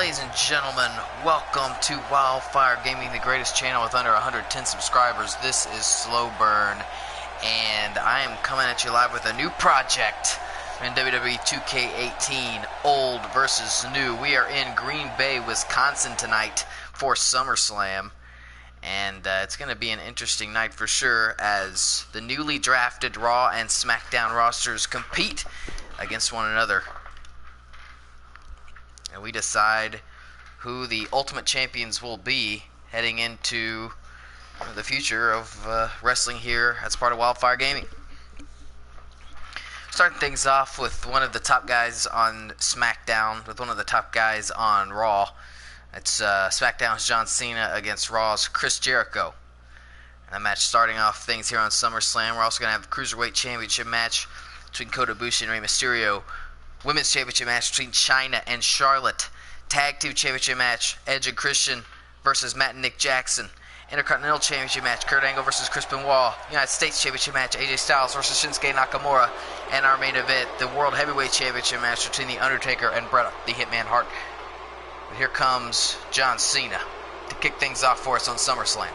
Ladies and gentlemen, welcome to Wildfire Gaming, the greatest channel with under 110 subscribers. This is SlowBurne, and I am coming at you live with a new project in WWE 2K18, old versus new. We are in Green Bay, Wisconsin tonight for Summerslam, and it's going to be an interesting night for sure as the newly drafted Raw and SmackDown rosters compete against one another. And we decide who the Ultimate Champions will be heading into the future of wrestling here as part of Wildfire Gaming. Starting things off with one of the top guys on SmackDown, with one of the top guys on Raw. It's SmackDown's John Cena against Raw's Chris Jericho. And that match starting off things here on SummerSlam. We're also going to have a Cruiserweight Championship match between Kota Ibushi and Rey Mysterio. Women's Championship match between Chyna and Charlotte. Tag Team Championship match, Edge and Christian versus Matt and Nick Jackson. Intercontinental Championship match, Kurt Angle versus Chris Benoit. United States Championship match, AJ Styles versus Shinsuke Nakamura. And our main event, the World Heavyweight Championship match between The Undertaker and Bret the Hitman Hart. But here comes John Cena to kick things off for us on SummerSlam.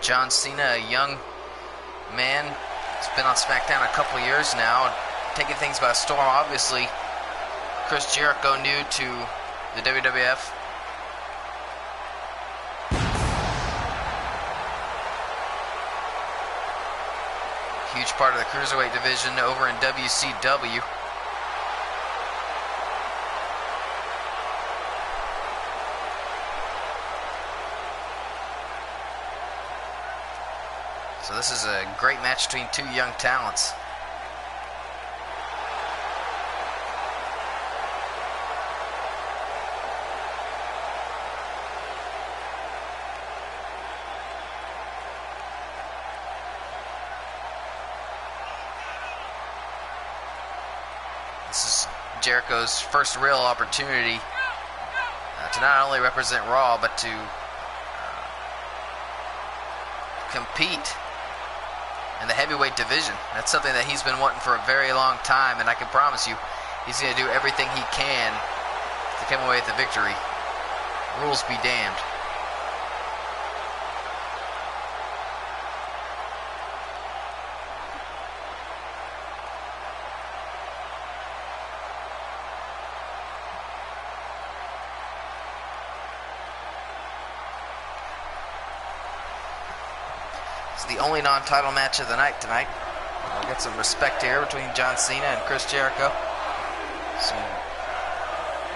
John Cena, a young man, has been on SmackDown a couple years now, taking things by storm. Obviously, Chris Jericho new to the WWF. Huge part of the Cruiserweight division over in WCW. So this is a great match between two young talents. This is Jericho's first real opportunity to not only represent Raw, but to compete in the heavyweight division. That's something that he's been wanting for a very long time, and I can promise you he's going to do everything he can to come away with the victory. Rules be damned. It's the only non-title match of the night tonight. We'll get some respect here between John Cena and Chris Jericho. Some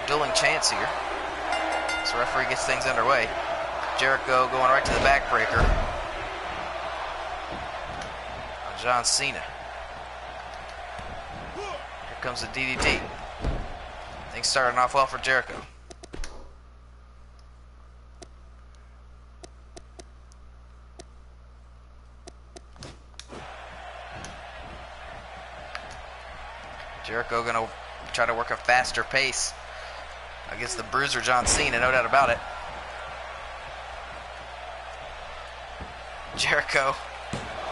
dueling chants here. So the referee gets things underway. Jericho going right to the backbreaker on John Cena. Here comes the DDT. Things starting off well for Jericho. Jericho going to try to work a faster pace against the bruiser John Cena, no doubt about it. Jericho,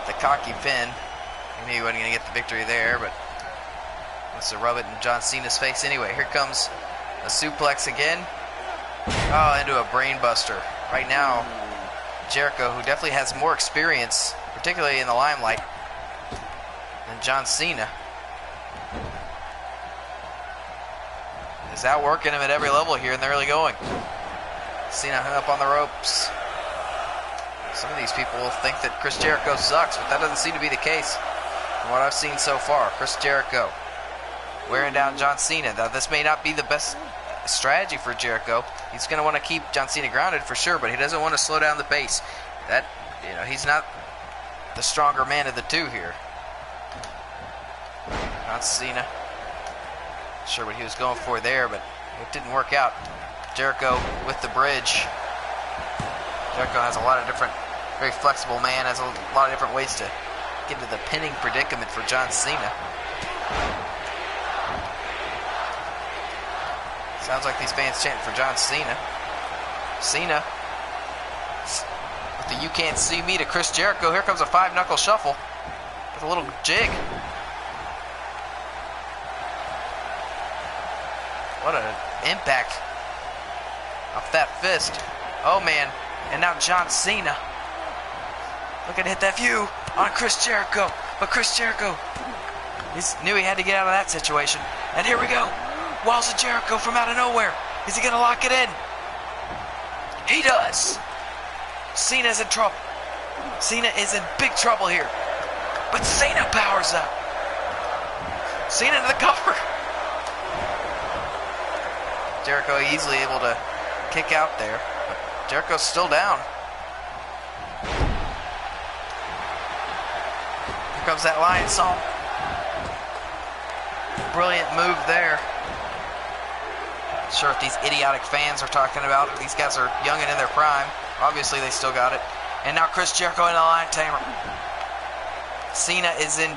the cocky pin. He knew he wasn't going to get the victory there, but wants to rub it in John Cena's face anyway. Here comes a suplex again. Oh, into a brain buster. Right now, Jericho, who definitely has more experience particularly in the limelight, than John Cena. Is outworking him at every level here in the early going. Cena hung up on the ropes. Some of these people will think that Chris Jericho sucks, but that doesn't seem to be the case from what I've seen so far. Chris Jericho wearing down John Cena. Now, this may not be the best strategy for Jericho. He's going to want to keep John Cena grounded for sure, but he doesn't want to slow down the pace. That, you know, he's not the stronger man of the two here. John Cena. Not sure what he was going for there, but it didn't work out. Jericho with the bridge. Jericho has a lot of different, very flexible man, has a lot of different ways to get into the pinning predicament for John Cena. Sounds like these fans chanting for John Cena. Cena with the "you can't see me" to Chris Jericho. Here comes a 5-knuckle shuffle with a little jig. What an impact off that fist. Oh man, and now John Cena looking to hit that view on Chris Jericho. But Chris Jericho knew he had to get out of that situation. And here we go. Walls of Jericho from out of nowhere. Is he going to lock it in? He does. Cena's in trouble. Cena is in big trouble here. But Cena powers up. Cena to the cover. Jericho easily able to kick out there. But Jericho's still down. Here comes that lion song. Brilliant move there. Not sure if these idiotic fans are talking about it. These guys are young and in their prime. Obviously they still got it. And now Chris Jericho in the lion tamer. Cena is in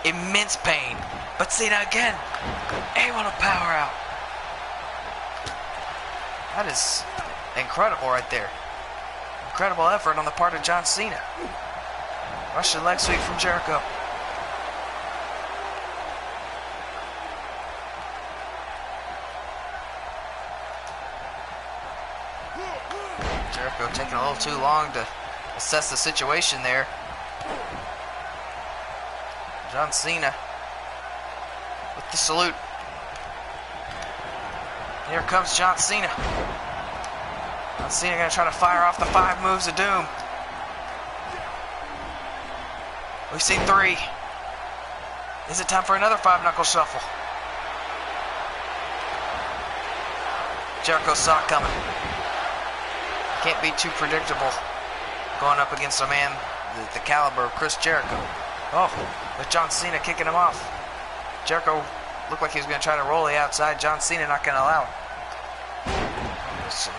immense pain. But Cena again able to power out. That is incredible right there. Incredible effort on the part of John Cena. Russian leg sweep from Jericho. Jericho taking a little too long to assess the situation there. John Cena with the salute. Here comes John Cena. John Cena gonna try to fire off the 5 moves of doom. We've seen 3. Is it time for another 5-knuckle shuffle? Jericho saw it coming. Can't be too predictable going up against a man the caliber of Chris Jericho. Oh, with John Cena kicking him off. Jericho looked like he was going to try to roll the outside. John Cena not going to allow it.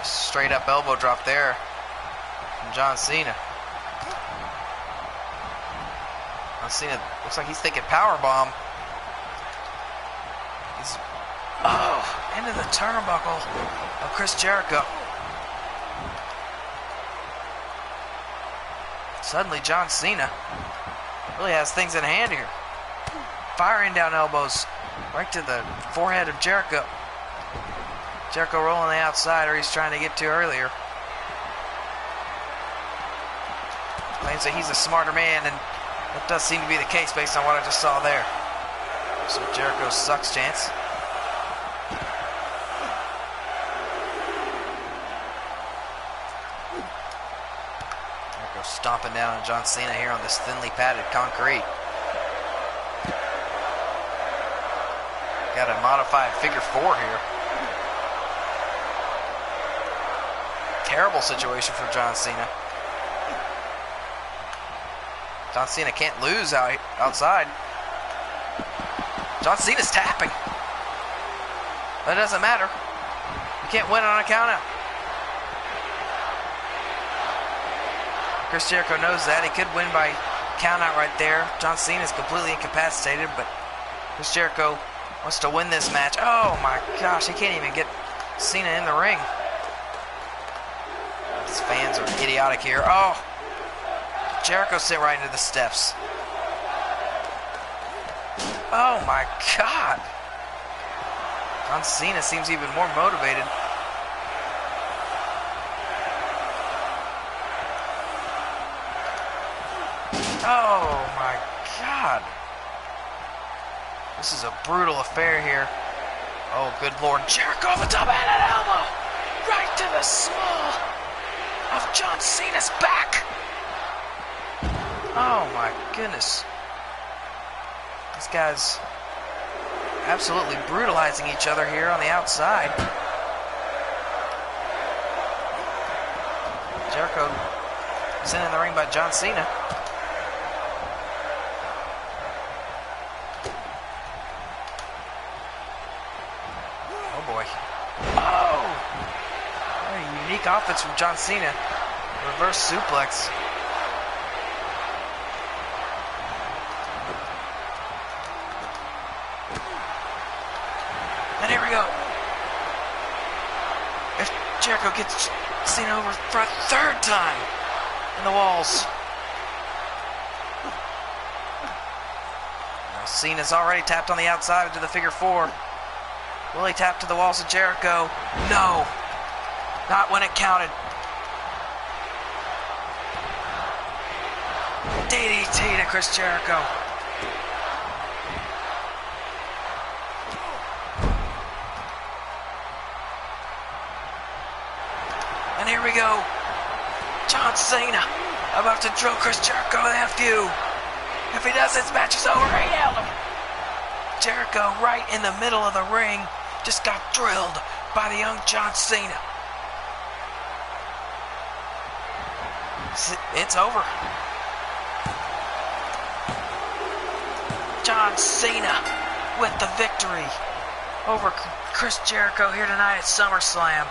Straight up elbow drop there from John Cena. John Cena looks like he's thinking powerbomb. He's into the turnbuckle of Chris Jericho. Suddenly John Cena really has things in hand here. Firing down elbows right to the forehead of Jericho. Jericho rolling the outside, or he's trying to get to earlier. Claims that he's a smarter man, and that does seem to be the case based on what I just saw there. So Jericho sucks chance. Jericho stomping down on John Cena here on this thinly padded concrete. Got a modified figure 4 here. Terrible situation for John Cena. John Cena can't lose outside. John Cena's tapping. That doesn't matter. You can't win on a countout. Chris Jericho knows that. He could win by countout right there. John Cena's completely incapacitated, but Chris Jericho wants to win this match. Oh my gosh, he can't even get Cena in the ring. These fans are idiotic here. Oh, Jericho sent right into the steps. Oh my God. John Cena seems even more motivated. Oh my God. This is a brutal affair here. Oh, good Lord. Jericho with a double-handed elbow. Right to the small of John Cena's back. Oh my goodness. These guys absolutely brutalizing each other here on the outside. Jericho sent in the ring by John Cena. Oh boy. Oh! Very unique offense from John Cena. Reverse suplex. And here we go. If Jericho gets Cena over for a third time in the walls. Now Cena's already tapped on the outside into the figure four. Will he tap to the walls of Jericho? No. Not when it counted. DDT to Chris Jericho. And here we go. John Cena about to drill Chris Jericho with a few. If he does, this match is over. He nailed him. Jericho right in the middle of the ring just got drilled by the young John Cena. It's over. John Cena with the victory over Chris Jericho here tonight at SummerSlam.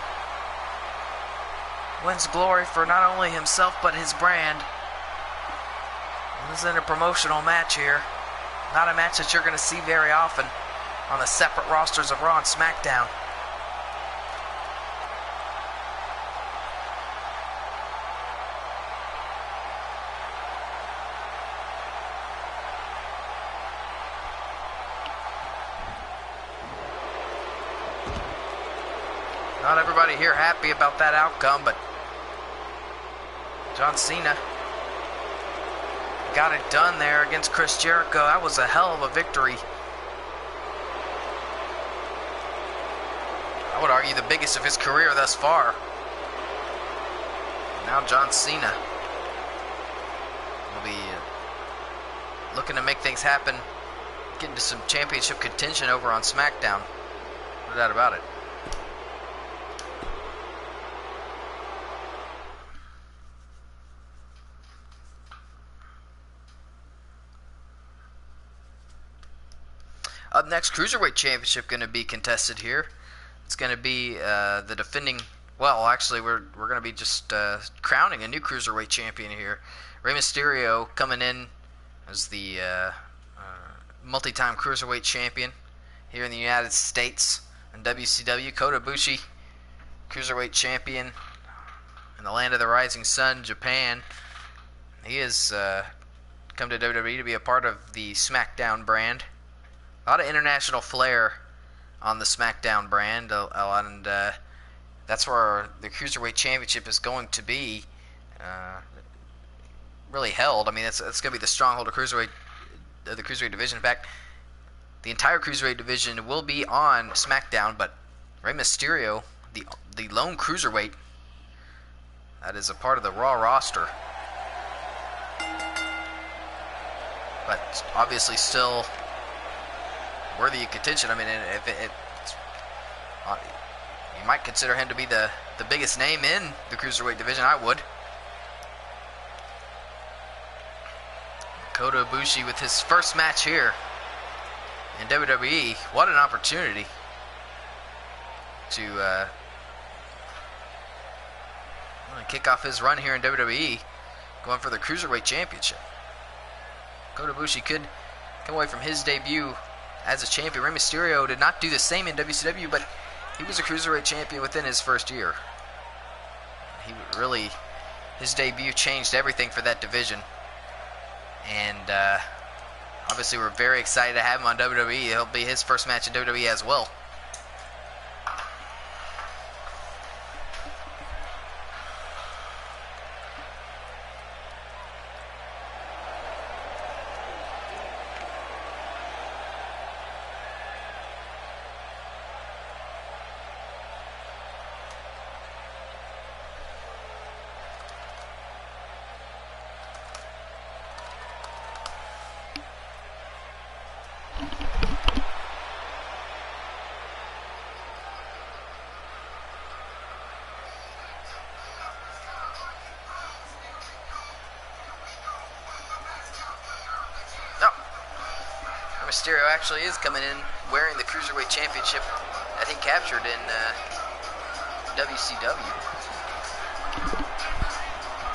Wins glory for not only himself but his brand. This is a promotional match here. Not a match that you're going to see very often on the separate rosters of Raw and SmackDown. Not everybody here happy about that outcome, but John Cena got it done there against Chris Jericho. That was a hell of a victory. I would argue the biggest of his career thus far. Now John Cena will be looking to make things happen, get into some championship contention over on SmackDown. No doubt about it. Up next, Cruiserweight Championship going to be contested here. It's going to be the defending... Well, actually, we're going to be just crowning a new Cruiserweight Champion here. Rey Mysterio coming in as the multi-time Cruiserweight Champion here in the United States. And WCW, Kota Ibushi, Cruiserweight Champion in the land of the rising sun, Japan. He has come to WWE to be a part of the SmackDown brand. A lot of international flair on the SmackDown brand, and that's where the Cruiserweight Championship is going to be really held. I mean, it's going to be the stronghold of the Cruiserweight division. In fact, the entire Cruiserweight division will be on SmackDown, but Rey Mysterio, the lone Cruiserweight, that is a part of the Raw roster. But obviously still worthy of contention. I mean, you might consider him to be the biggest name in the Cruiserweight division. I would. Kota Ibushi with his first match here in WWE. What an opportunity to kick off his run here in WWE, going for the Cruiserweight Championship. Kota Ibushi could come away from his debut as a champion. Rey Mysterio did not do the same in WCW, but he was a Cruiserweight Champion within his first year. His debut changed everything for that division. And obviously we're very excited to have him on WWE. It'll be his first match in WWE as well. Mysterio actually is coming in wearing the Cruiserweight Championship that he captured in WCW.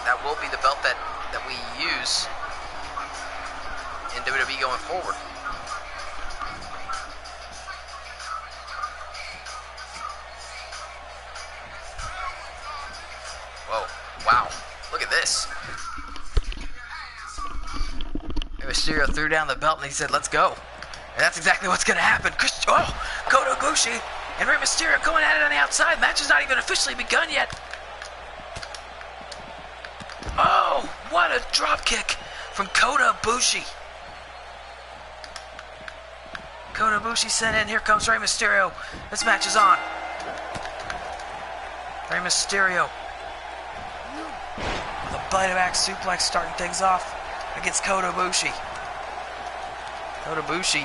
That will be the belt that we use in WWE going forward. Whoa, wow, look at this. Mysterio threw down the belt and he said, let's go. And that's exactly what's going to happen. Kota Ibushi and Rey Mysterio going at it on the outside. Match has not even officially begun yet. Oh, what a drop kick from Kota Ibushi. Kota Ibushi sent in. Here comes Rey Mysterio. This match is on. Rey Mysterio with a bite-of-back suplex starting things off against Kota Ibushi. Kota Ibushi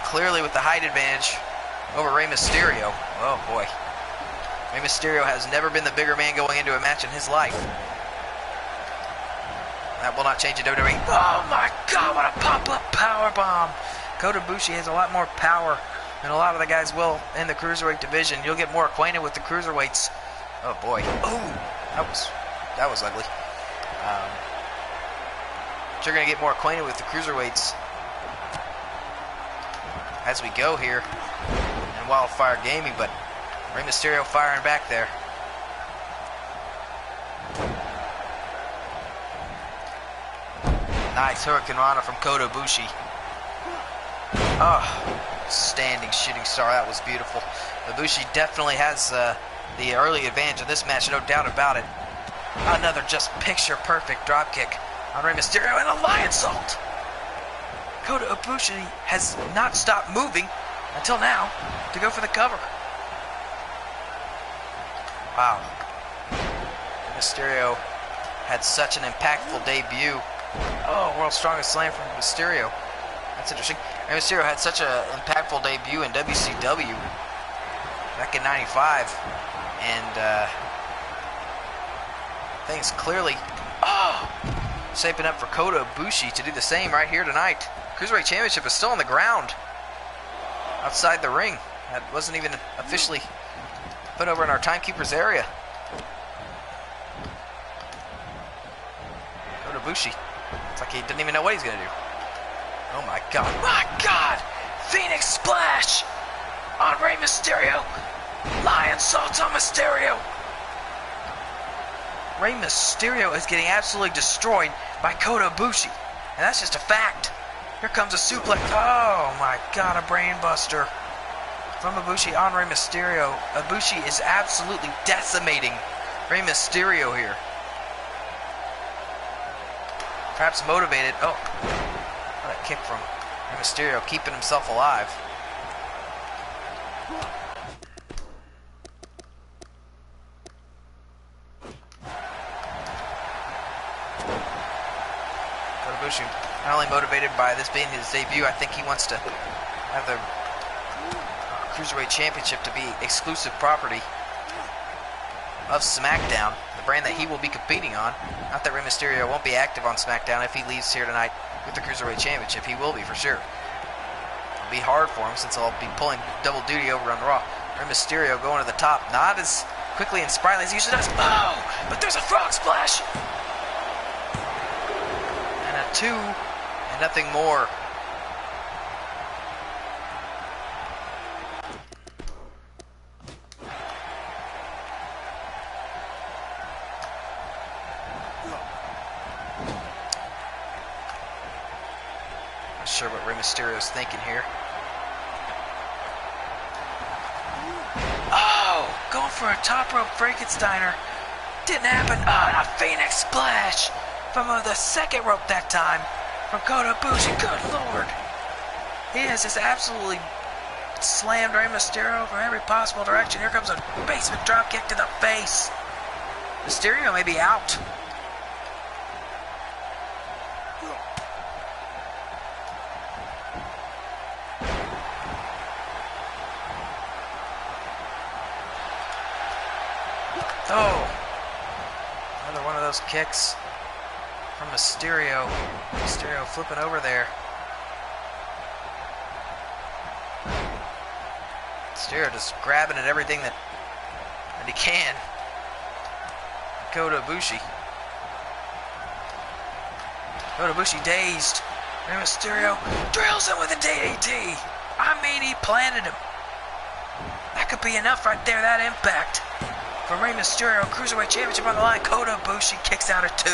clearly with the height advantage over Rey Mysterio. Oh boy. Rey Mysterio has never been the bigger man going into a match in his life. That will not change in WWE. Oh my God, what a pop-up powerbomb. Kota Ibushi has a lot more power than a lot of the guys will in the Cruiserweight division. You'll get more acquainted with the Cruiserweights. Oh boy. Oh, that was ugly. You're going to get more acquainted with the Cruiserweights as we go here in Wildfire Gaming, but Rey Mysterio firing back there. Nice Hurricane Rana from Kota Ibushi. Oh, standing shooting star. That was beautiful. Ibushi definitely has the early advantage of this match, no doubt about it. Another just picture-perfect dropkick on Rey Mysterio and a lion salt. Kota Ibushi has not stopped moving until now to go for the cover. Wow. Rey Mysterio had such an impactful debut. Oh, World's Strongest Slam from Mysterio. That's interesting. Rey Mysterio had such an impactful debut in WCW back in '95, and things clearly shaping up for Kota Ibushi to do the same right here tonight. Cruiserweight Championship is still on the ground outside the ring. That wasn't even officially put over in our timekeeper's area. Kota Ibushi, it's like he didn't even know what he's going to do. Oh my God. My God! Phoenix Splash on Rey Mysterio. Lion Salt on Mysterio. Rey Mysterio is getting absolutely destroyed by Kota Ibushi. And that's just a fact. Here comes a suplex. Oh my God, a brain buster from Ibushi on Rey Mysterio. Ibushi is absolutely decimating Rey Mysterio here. Perhaps motivated. Oh, what a kick from Rey Mysterio, keeping himself alive. Ibushi, not only motivated by this being his debut, I think he wants to have the Cruiserweight Championship to be exclusive property of SmackDown, the brand that he will be competing on. Not that Rey Mysterio won't be active on SmackDown if he leaves here tonight with the Cruiserweight Championship. He will be for sure. It'll be hard for him since he'll be pulling double duty over on Raw. Rey Mysterio going to the top, not as quickly and sprightly as he usually does. Oh, but there's a frog splash. 2 and nothing more. Not sure what Rey Mysterio is thinking here. Oh, going for a top rope Frankensteiner. Didn't happen. Oh, and a Phoenix Splash from the second rope that time from Kota Ibushi. Good Lord. He has just absolutely slammed Rey Mysterio from every possible direction. Here comes a basement drop kick to the face. Mysterio may be out. Oh, another one of those kicks from Mysterio. Mysterio flipping over there. Mysterio just grabbing at everything that he can. Kota Ibushi. Kota Ibushi dazed. Rey Mysterio drills him with a DDT. I mean, he planted him. That could be enough right there, that impact. For Rey Mysterio, Cruiserweight Championship on the line. Kota Ibushi kicks out at 2.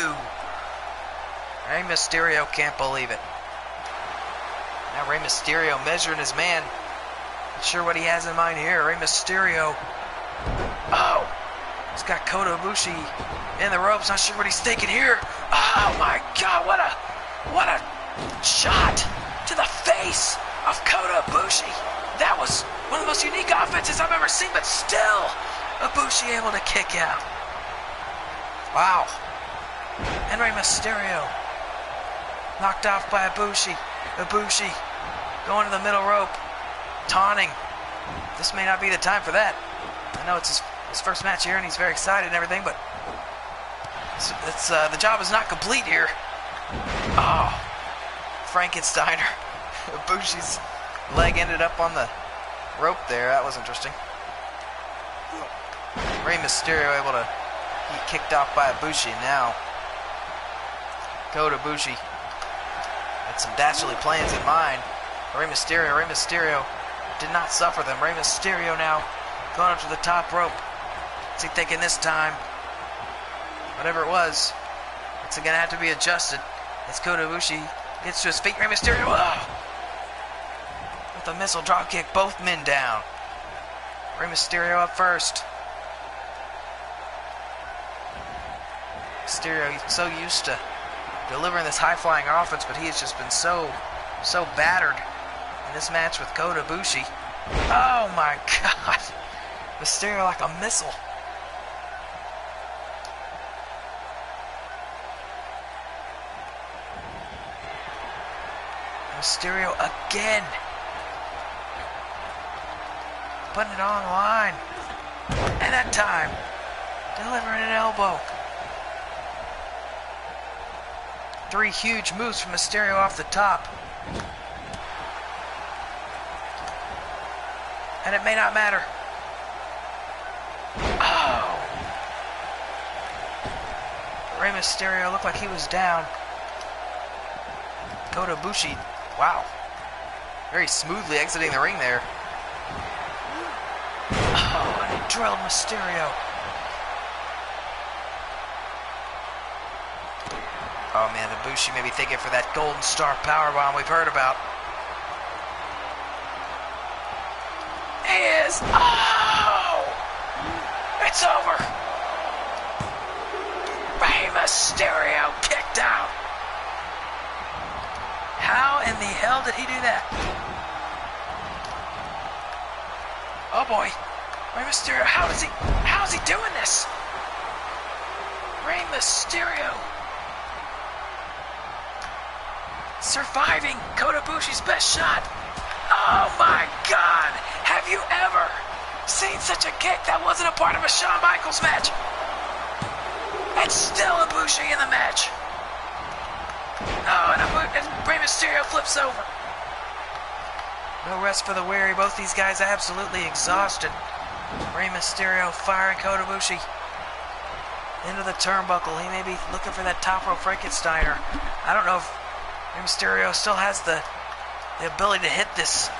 Rey Mysterio can't believe it. Now Rey Mysterio measuring his man. Not sure what he has in mind here. Rey Mysterio. Oh! He's got Kota Ibushi in the ropes. Not sure what he's thinking here. Oh my God! What a shot to the face of Kota Ibushi. That was one of the most unique offenses I've ever seen. But still, Ibushi able to kick out. Wow. And Rey Mysterio knocked off by Ibushi. Ibushi going to the middle rope, taunting. This may not be the time for that. I know it's his first match here, and he's very excited and everything, but the job is not complete here. Oh, Frankensteiner. Ibushi's leg ended up on the rope there. That was interesting. Rey Mysterio able to get kicked off by Ibushi. Now Kota Ibushi had some dastardly plans in mind. Rey Mysterio did not suffer them. Rey Mysterio now going up to the top rope. What's he thinking this time? Whatever it was, it's going to have to be adjusted. It's Kota Ibushi gets to his feet. Rey Mysterio, with a missile drop kick, both men down. Rey Mysterio up first. Mysterio, he's so used to delivering this high-flying offense, but he has just been so battered in this match with Kota Ibushi. Oh my God! Mysterio like a missile. Mysterio again. Putting it on the line. And that time, delivering an elbow. 3 huge moves from Mysterio off the top. And it may not matter. Oh! Rey Mysterio looked like he was down. Kota Ibushi, wow. Very smoothly exiting the ring there. Oh, and he drilled Mysterio. Oh man, Ibushi may be thinking for that Golden Star Powerbomb we've heard about. He is. Oh! It's over. Rey Mysterio kicked out. How in the hell did he do that? Oh boy. Rey Mysterio, how is he doing this? Rey Mysterio surviving Kota Ibushi's best shot. Oh my God! Have you ever seen such a kick that wasn't a part of a Shawn Michaels match? And still Ibushi in the match. Oh, and Rey Mysterio flips over. No rest for the weary. Both these guys absolutely exhausted. Rey Mysterio firing Kota Ibushi into the turnbuckle. He may be looking for that top rope Frankensteiner. I don't know if Rey Mysterio still has the ability to hit this.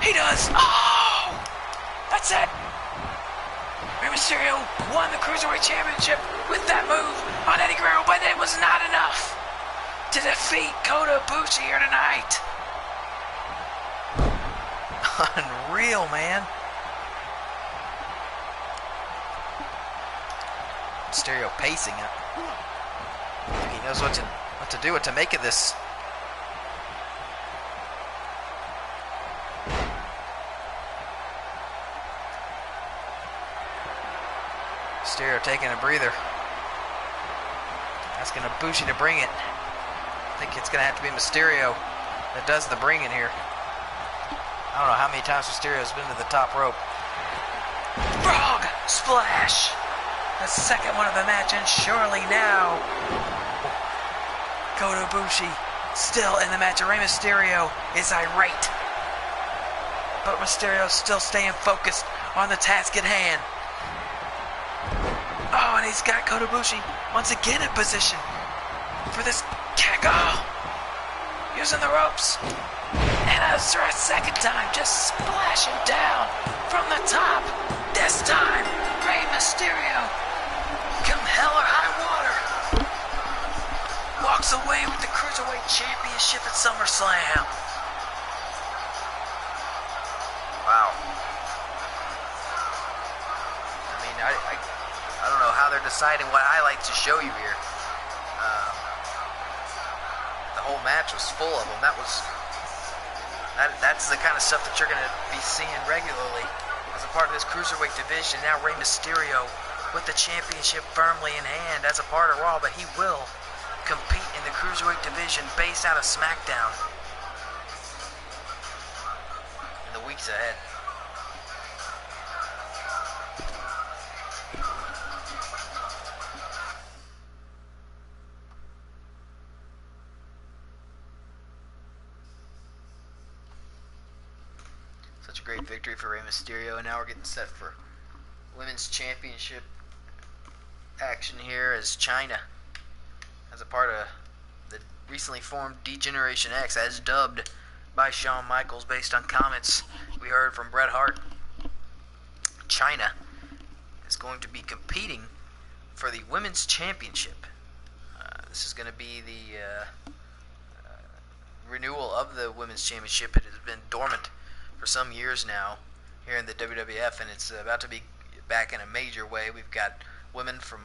He does. Oh! That's it. Rey Mysterio won the Cruiserweight Championship with that move on Eddie Guerrero, but it was not enough to defeat Kota Ibushi here tonight. Unreal, man. Mysterio pacing it. He knows what to do, what to make of this. Mysterio taking a breather. Asking Ibushi to bring it. I think it's going to have to be Mysterio that does the bringing here. I don't know how many times Mysterio's been to the top rope. Frog splash! The second one of the match, and surely now Kota Ibushi still in the match. Rey Mysterio is irate. but Mysterio's still staying focused on the task at hand. Oh, and he's got Kota Ibushi once again in position for this kick. Oh, using the ropes. And a second time, just splashing down from the top. This time, Rey Mysterio, come hell or high water, walks away with the Cruiserweight Championship at SummerSlam. Wow. I mean, I don't know how they're deciding what highlights to show you here. The whole match was full of them. That's the kind of stuff that you're going to be seeing regularly as a part of this Cruiserweight division. Now Rey Mysterio with the championship firmly in hand as a part of Raw, but he will compete in the Cruiserweight division based out of SmackDown in the weeks ahead. Such a great victory for Rey Mysterio, and now we're getting set for Women's Championship action here as China, as a part of the recently formed D-Generation X, as dubbed by Shawn Michaels based on comments we heard from Bret Hart. China is going to be competing for the Women's Championship. This is going to be the renewal of the Women's Championship. It has been dormant for some years now here in the WWF, and it's about to be back in a major way. We've got women from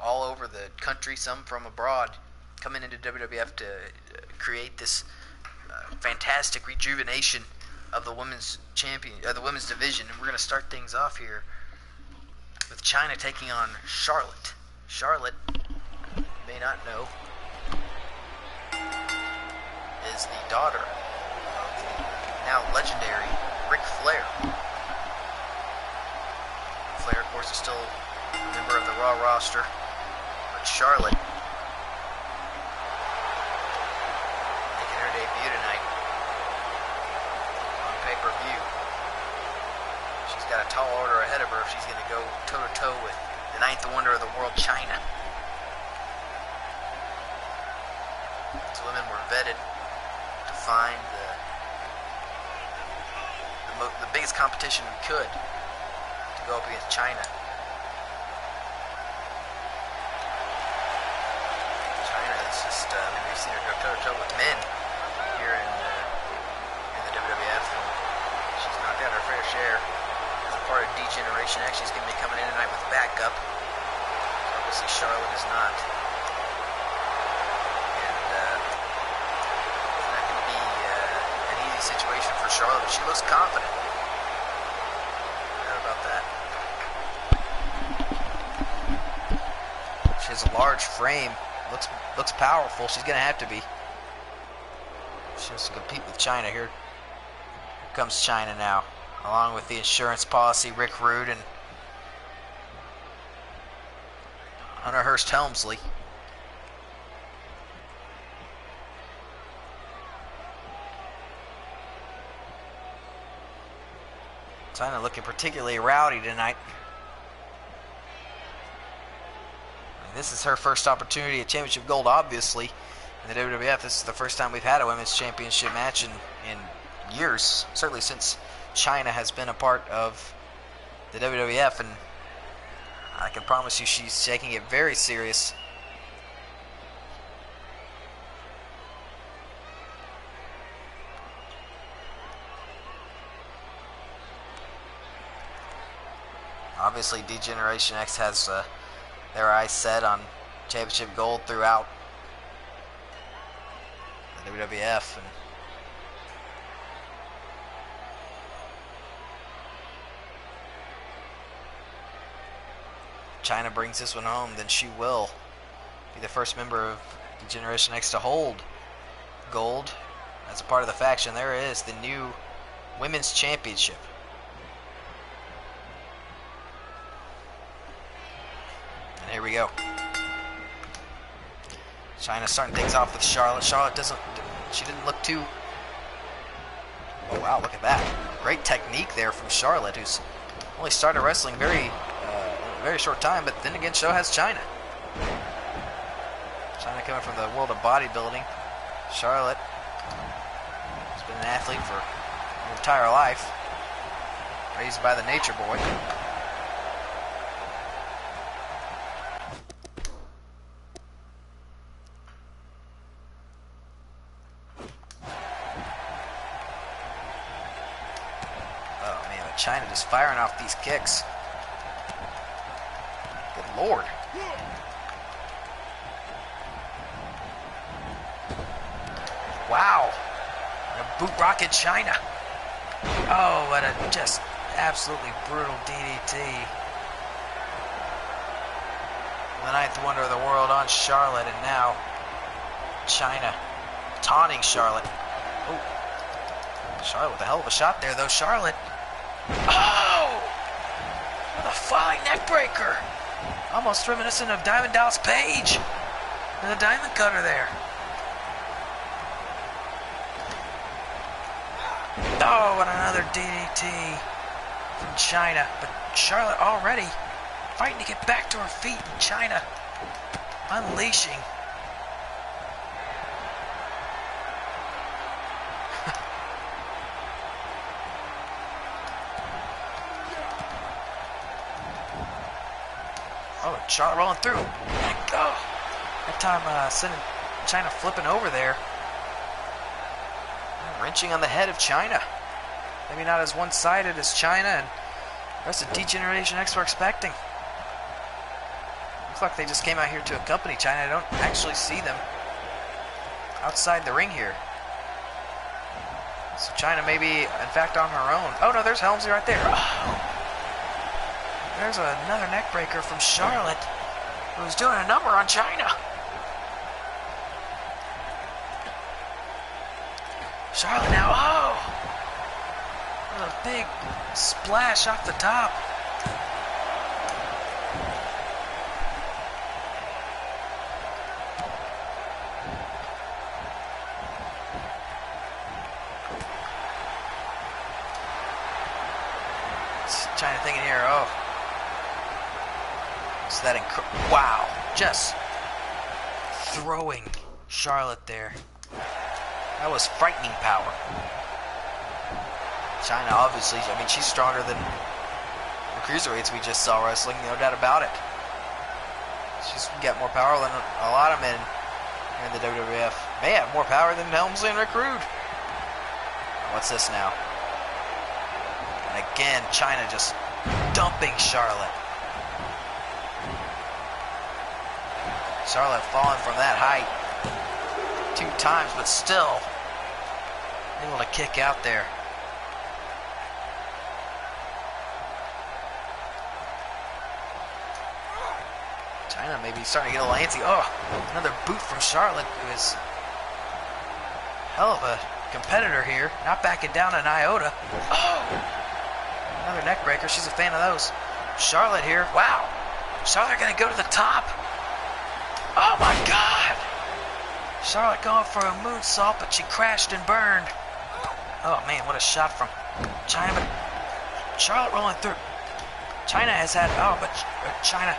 all over the country, some from abroad, coming into WWF to create this fantastic rejuvenation of the women's the women's division. And we're going to start things off here with China taking on Charlotte. Charlotte, you may not know, is the daughter of the now legendary Ric Flair. Flair, of course, is still a member of the Raw roster, but Charlotte making her debut tonight on pay-per-view. She's got a tall order ahead of her if she's going to go toe-to-toe with the ninth wonder of the world, China. These women were vetted to find the biggest competition we could to go up against China. China is just, we've seen her go toe-to-toe with men here in the WWF, and she's knocked out her fair share as a part of D-Generation X. She's going to be coming in tonight with backup. Obviously, Charlotte is not. Situation for Charlotte, but she looks confident. How about that? She has a large frame, looks powerful. She's gonna have to be. She wants to compete with China here. Here comes China now, along with the insurance policy, Rick Rude and Hunter Hearst Helmsley. China looking particularly rowdy tonight. This is her first opportunity at Championship Gold, obviously, in the WWF. This is the first time we've had a Women's Championship match in years, certainly since China has been a part of the WWF, and I can promise you she's taking it very serious. Obviously, D-Generation X has their eyes set on Championship Gold throughout the WWF. And China brings this one home, then she will be the first member of D-Generation X to hold gold as a part of the faction. There is the new Women's Championship. And here we go. China starting things off with Charlotte. Charlotte didn't look too Wow, look at that. Great technique there from Charlotte, who's only started wrestling very short time, but then again, so has China. China coming from the world of bodybuilding. Charlotte has been an athlete for her entire life, raised by the Nature Boy. Oh man, China just firing off these kicks. Good Lord. Wow. A boot rocket China. Oh, what a just absolutely brutal DDT. The ninth wonder of the world on Charlotte, and now China taunting Charlotte. Oh, Charlotte with a hell of a shot there, though. Charlotte. Oh! With a falling neck breaker. Almost reminiscent of Diamond Dallas Page. And the diamond cutter there. Oh, and another DDT from China. But Charlotte already fighting to get back to her feet. China unleashing. Oh, Charlotte rolling through. Oh, that time sending China flipping over there. Wrenching on the head of China. Maybe not as one-sided as China and the rest of D-Generation X were expecting. Looks like they just came out here to accompany China. I don't actually see them outside the ring here. So China may be, in fact, on her own. Oh, no, there's Helmsley right there. Oh. There's another neck breaker from Charlotte, who's doing a number on China. Charlotte now, oh! What a big splash off the top. China thinking here, oh. So that wow, just throwing Charlotte there. That was frightening power. China, obviously, I mean, she's stronger than the cruiserweights we just saw wrestling, no doubt about it. She's got more power than a lot of men in the WWF. May have more power than Helmsley and Rick Rude. What's this now? And again, China just dumping Charlotte. Charlotte falling from that height 2 times, but still able to kick out there. China maybe starting to get a little antsy. Oh, another boot from Charlotte, who is hell of a competitor here. Not backing down an iota. Oh, another neck breaker. She's a fan of those. Charlotte here. Wow. Charlotte going to go to the top. Oh my God. Charlotte going for a moonsault, but she crashed and burned. Oh man, what a shot from China. But Charlotte rolling through. China has had, oh, but China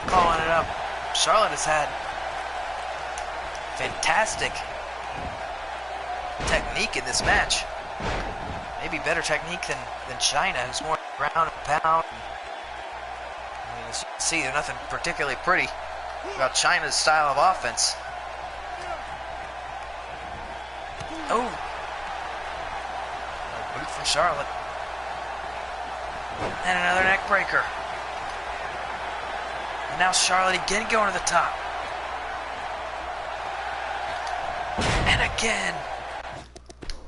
following it up. Charlotte has had fantastic technique in this match. Maybe better technique than China, who's more ground and pound. I mean, as you can see, there's nothing particularly pretty about China's style of offense. Oh, a boot from Charlotte. And another neck breaker. And now Charlotte again going to the top. And again,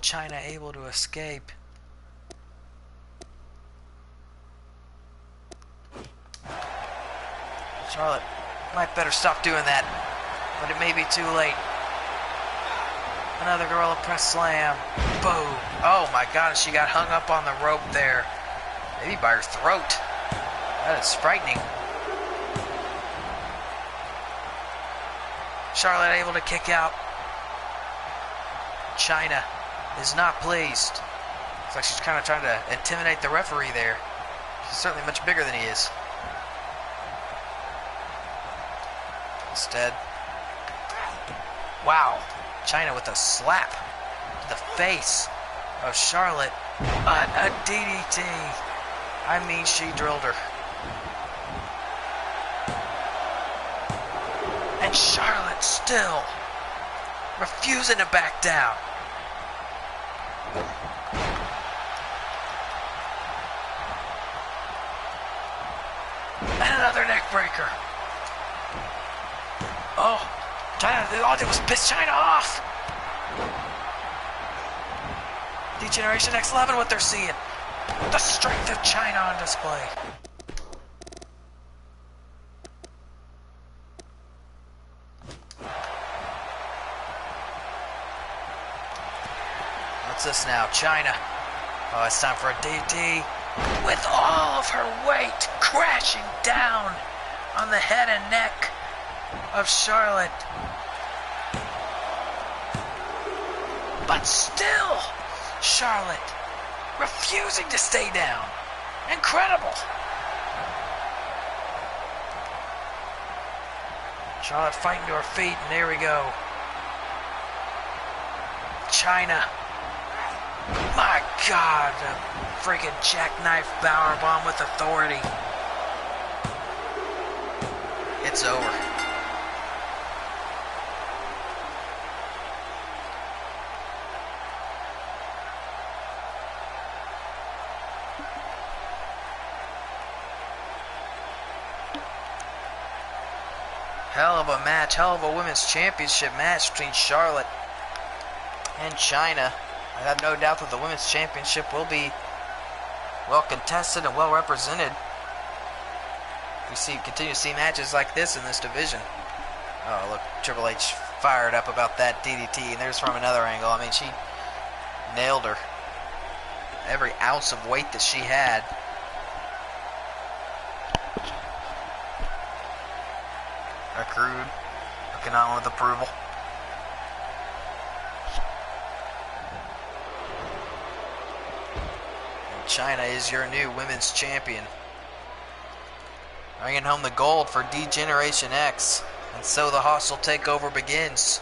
China able to escape. Charlotte might better stop doing that, but it may be too late. Another gorilla press slam. Boom. Oh my God, she got hung up on the rope there. Maybe by her throat. That is frightening. Charlotte able to kick out. China is not pleased. Looks like she's kind of trying to intimidate the referee there. She's certainly much bigger than he is. Instead, wow, Chyna with a slap to the face of Charlotte. But a DDT. I mean, she drilled her. And Charlotte still refusing to back down. And another neck breaker. Oh, Chyna, all it did was piss Chyna off. D-Generation X, loving what they're seeing. The strength of Chyna on display. What's this now? Chyna. Oh, it's time for a DT. With all of her weight crashing down on the head and neck of Charlotte. But still, Charlotte refusing to stay down. Incredible. Charlotte fighting to her feet, and there we go. Chyna. My God, a freaking jackknife powerbomb with authority. It's over. Hell of a match, hell of a women's championship match between Charlotte and Chyna. I have no doubt that the women's championship will be well contested and well represented. We continue to see matches like this in this division. Oh, look, Triple H fired up about that DDT, and there's from another angle. I mean, she nailed her. Every ounce of weight that she had. Crude, looking on with approval. And Chyna is your new women's champion, bringing home the gold for D-Generation X, and so the hostile takeover begins.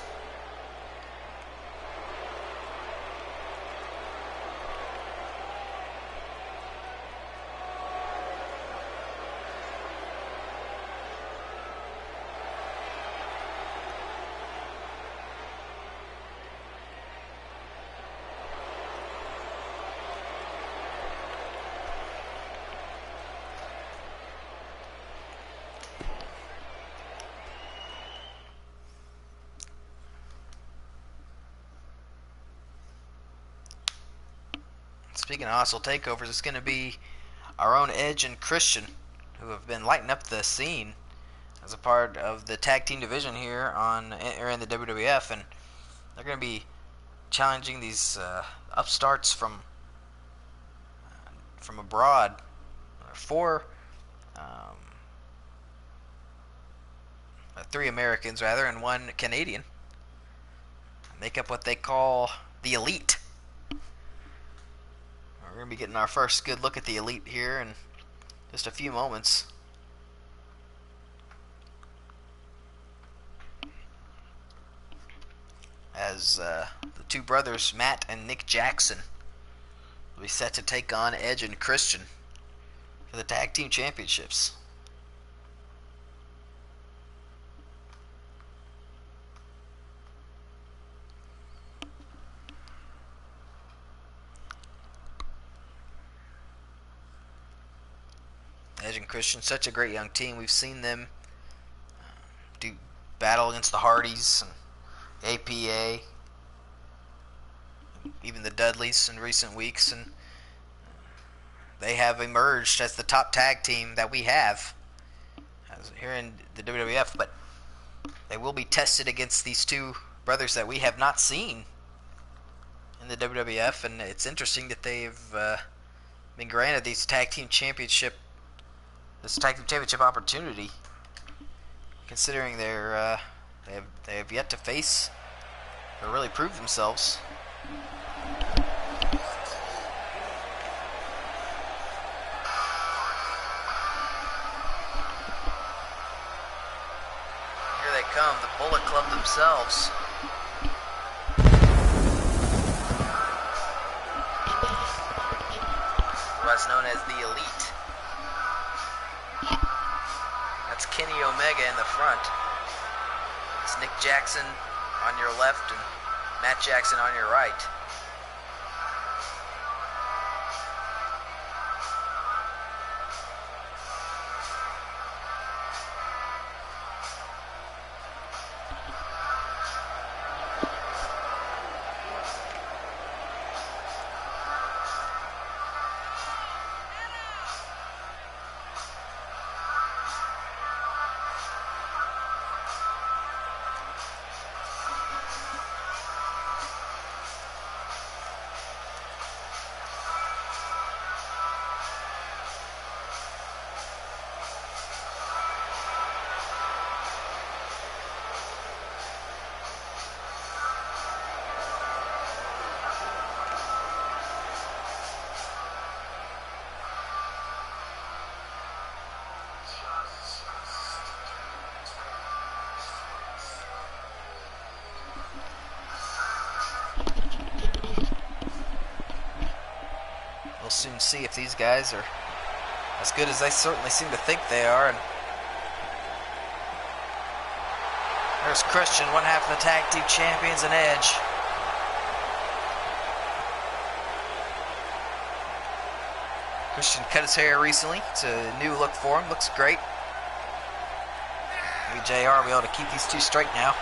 Speaking of hostile takeovers, it's going to be our own Edge and Christian, who have been lighting up the scene as a part of the tag team division here in the WWF, and they're going to be challenging these upstarts from abroad. Three Americans rather, and one Canadian. Make up what they call the Elite. We're going to be getting our first good look at the Elite here in just a few moments. As the two brothers, Matt and Nick Jackson, will be set to take on Edge and Christian for the Tag Team Championships. Edge and Christian, such a great young team. We've seen them do battle against the Hardys and APA, even the Dudleys in recent weeks, and they have emerged as the top tag team that we have here in the WWF. But they will be tested against these two brothers that we have not seen in the WWF, and it's interesting that they've been granted this tag team championship opportunity, considering they have yet to face or really prove themselves. come, the Bullet Club themselves. Otherwise known as the Elite. That's Kenny Omega in the front. It's Nick Jackson on your left and Matt Jackson on your right. We'll soon see if these guys are as good as they certainly seem to think they are. And there's Christian, one half of the tag team champions, and Edge. Christian cut his hair recently. It's a new look for him. Looks great. Maybe JR will be able to keep these two straight now.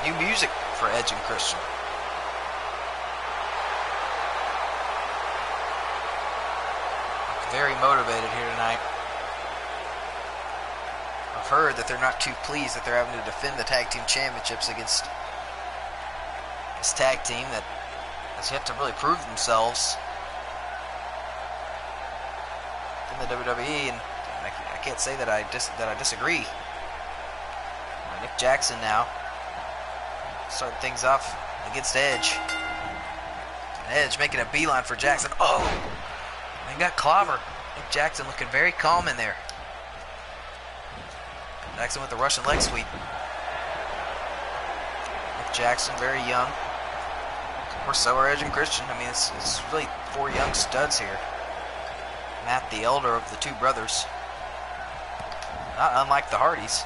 New music for Edge and Christian. Very motivated here tonight. I've heard that they're not too pleased that they're having to defend the tag team championships against this tag team that has yet to really prove themselves in the WWE, and I can't say that I disagree. Nick Jackson now starting things off against Edge. And Edge making a beeline for Jackson. Oh! He got clobbered. Nick Jackson looking very calm in there. Jackson with the Russian leg sweep. Nick Jackson, very young. Of course, so are Edge and Christian. I mean, it's really four young studs here. Matt, the elder of the two brothers. Not unlike the Hardys.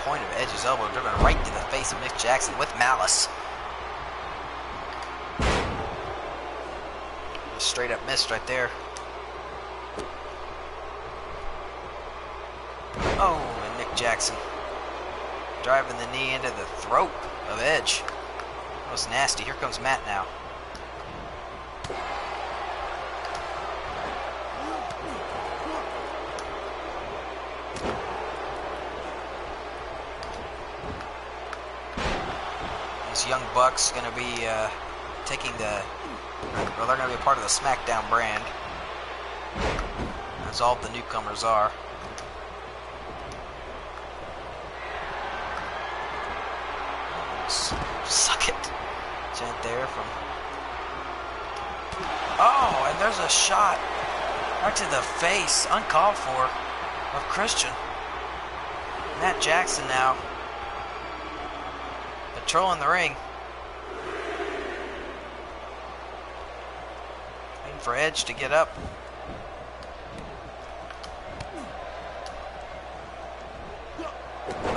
Point of Edge's elbow driven right to the face of Nick Jackson with malice. Just straight up missed right there. Oh, and Nick Jackson driving the knee into the throat of Edge. That was nasty. Here comes Matt now. Young Bucks going to be taking the, well, they're going to be a part of the SmackDown brand, as all the newcomers are. Suck it. Chant there from, oh, and there's a shot right to the face, uncalled for, of Christian. Matt Jackson now patrolling the ring. Waiting for Edge to get up.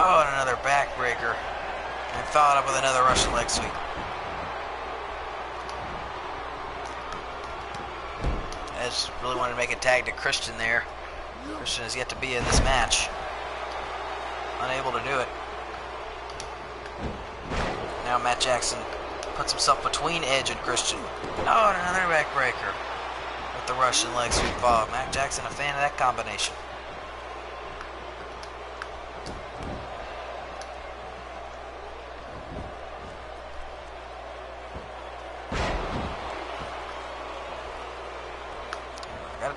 Oh, and another backbreaker. And followed up with another Russian leg sweep. Edge really wanted to make a tag to Christian there. Christian has yet to be in this match. Unable to do it. Now Matt Jackson puts himself between Edge and Christian. Oh, and another backbreaker with the Russian leg sweep follow. Matt Jackson a fan of that combination.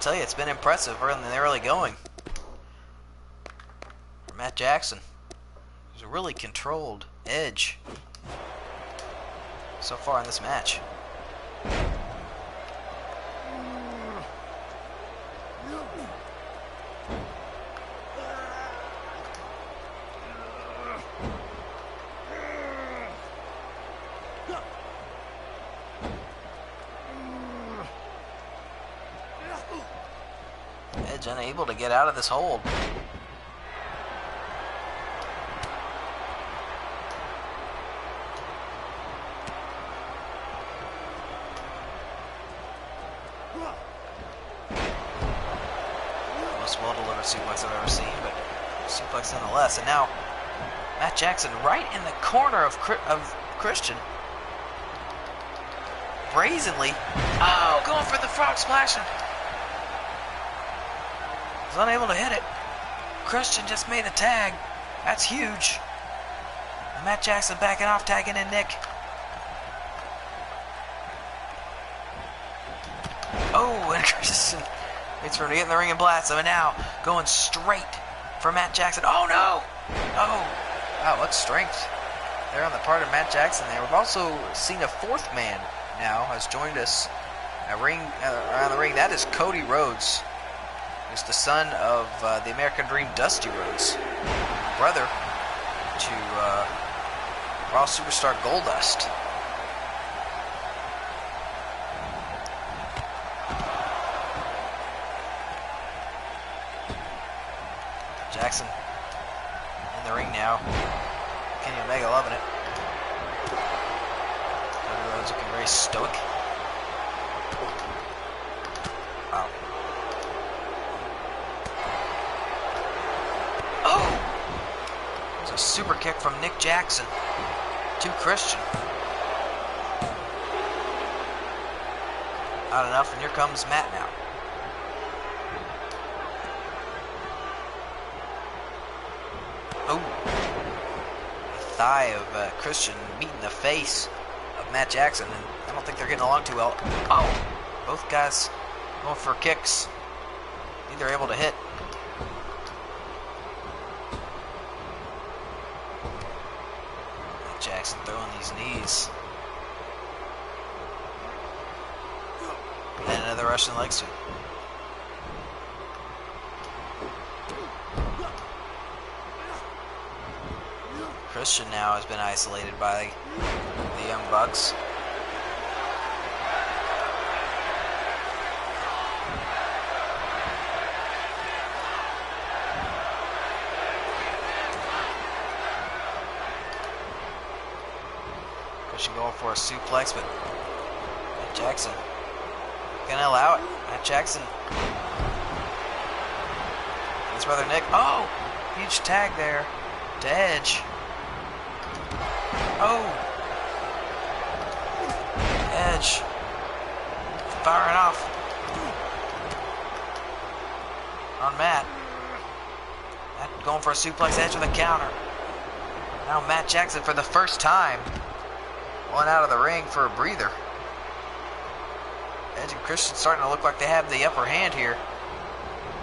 tell you, it's been impressive in the early going. For Matt Jackson. There's a really controlled Edge so far in this match. Edge unable to get out of this hold. Most well-delivered suplex I've ever seen, but suplex nonetheless. And now Matt Jackson right in the corner of Christian. Brazenly. Oh, going for the frog splash. Was unable to hit it. Christian just made the tag. That's huge. And Matt Jackson backing off, tagging in Nick. Oh, and Christian waits for him to get in the ring and blast him. And now going straight for Matt Jackson. Oh no! Oh, wow, what strength there on the part of Matt Jackson there. We've also seen a fourth man now has joined us around the ring. That is Cody Rhodes. Who's the son of the American Dream, Dusty Rhodes, brother to Raw superstar Goldust. Jackson in the ring now. Kenny Omega loving it. Cody Rhodes looking very stoic. Wow. A super kick from Nick Jackson to Christian. Not enough, and here comes Matt now. Oh, the thigh of Christian meeting the face of Matt Jackson, and I don't think they're getting along too well. Oh, both guys going for kicks. Neither able to hit. Jackson throwing these knees. And another Russian leg sweep. Christian now has been isolated by the Young Bucks. Going for a suplex, but Matt Jackson gonna allow it. Matt Jackson, his brother Nick. Oh, huge tag there to Edge. Oh, Edge firing off on Matt. Matt going for a suplex, Edge with a counter. Now Matt Jackson for the first time. One out of the ring for a breather. Edge and Christian starting to look like they have the upper hand here.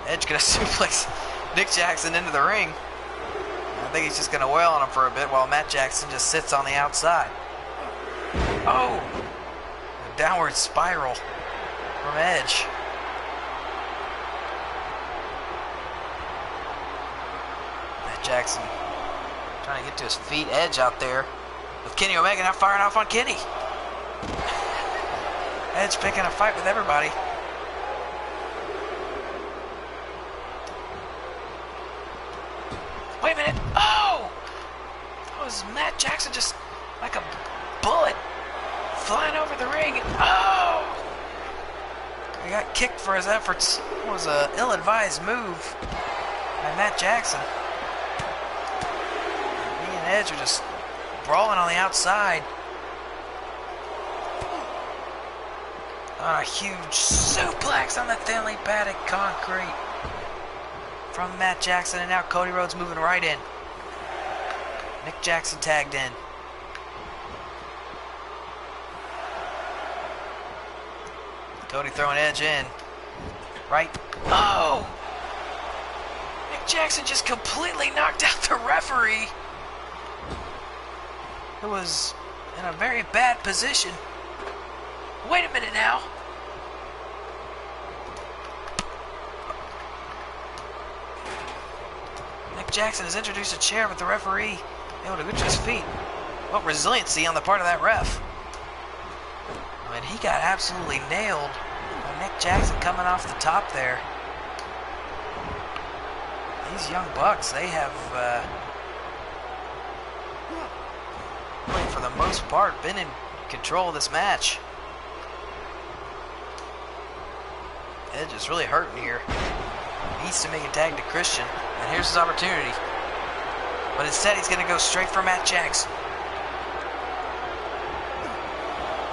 Edge gonna suplex Nick Jackson into the ring. I think he's just gonna wail on him for a bit while Matt Jackson just sits on the outside. Oh! A downward spiral from Edge. Matt Jackson trying to get to his feet. Edge out there with Kenny Omega now firing off on Kenny. Edge picking a fight with everybody. Wait a minute. Oh! That was Matt Jackson just like a bullet flying over the ring. Oh! He got kicked for his efforts. It was an ill-advised move by Matt Jackson. He and Edge are just brawling on the outside. On a huge suplex on the thinly padded concrete from Matt Jackson, and now Cody Rhodes moving right in. Nick Jackson tagged in. Cody throwing Edge in. right? Oh! Nick Jackson just completely knocked out the referee, who was in a very bad position. Wait a minute now. Nick Jackson has introduced a chair, but the referee able to get to his feet. What resiliency on the part of that ref. I mean, he got absolutely nailed by Nick Jackson coming off the top there. These young bucks, they have, really for the most part, been in control of this match. Edge is really hurting here. He needs to make a tag to Christian, and here's his opportunity. But instead, he's going to go straight for Matt Jackson.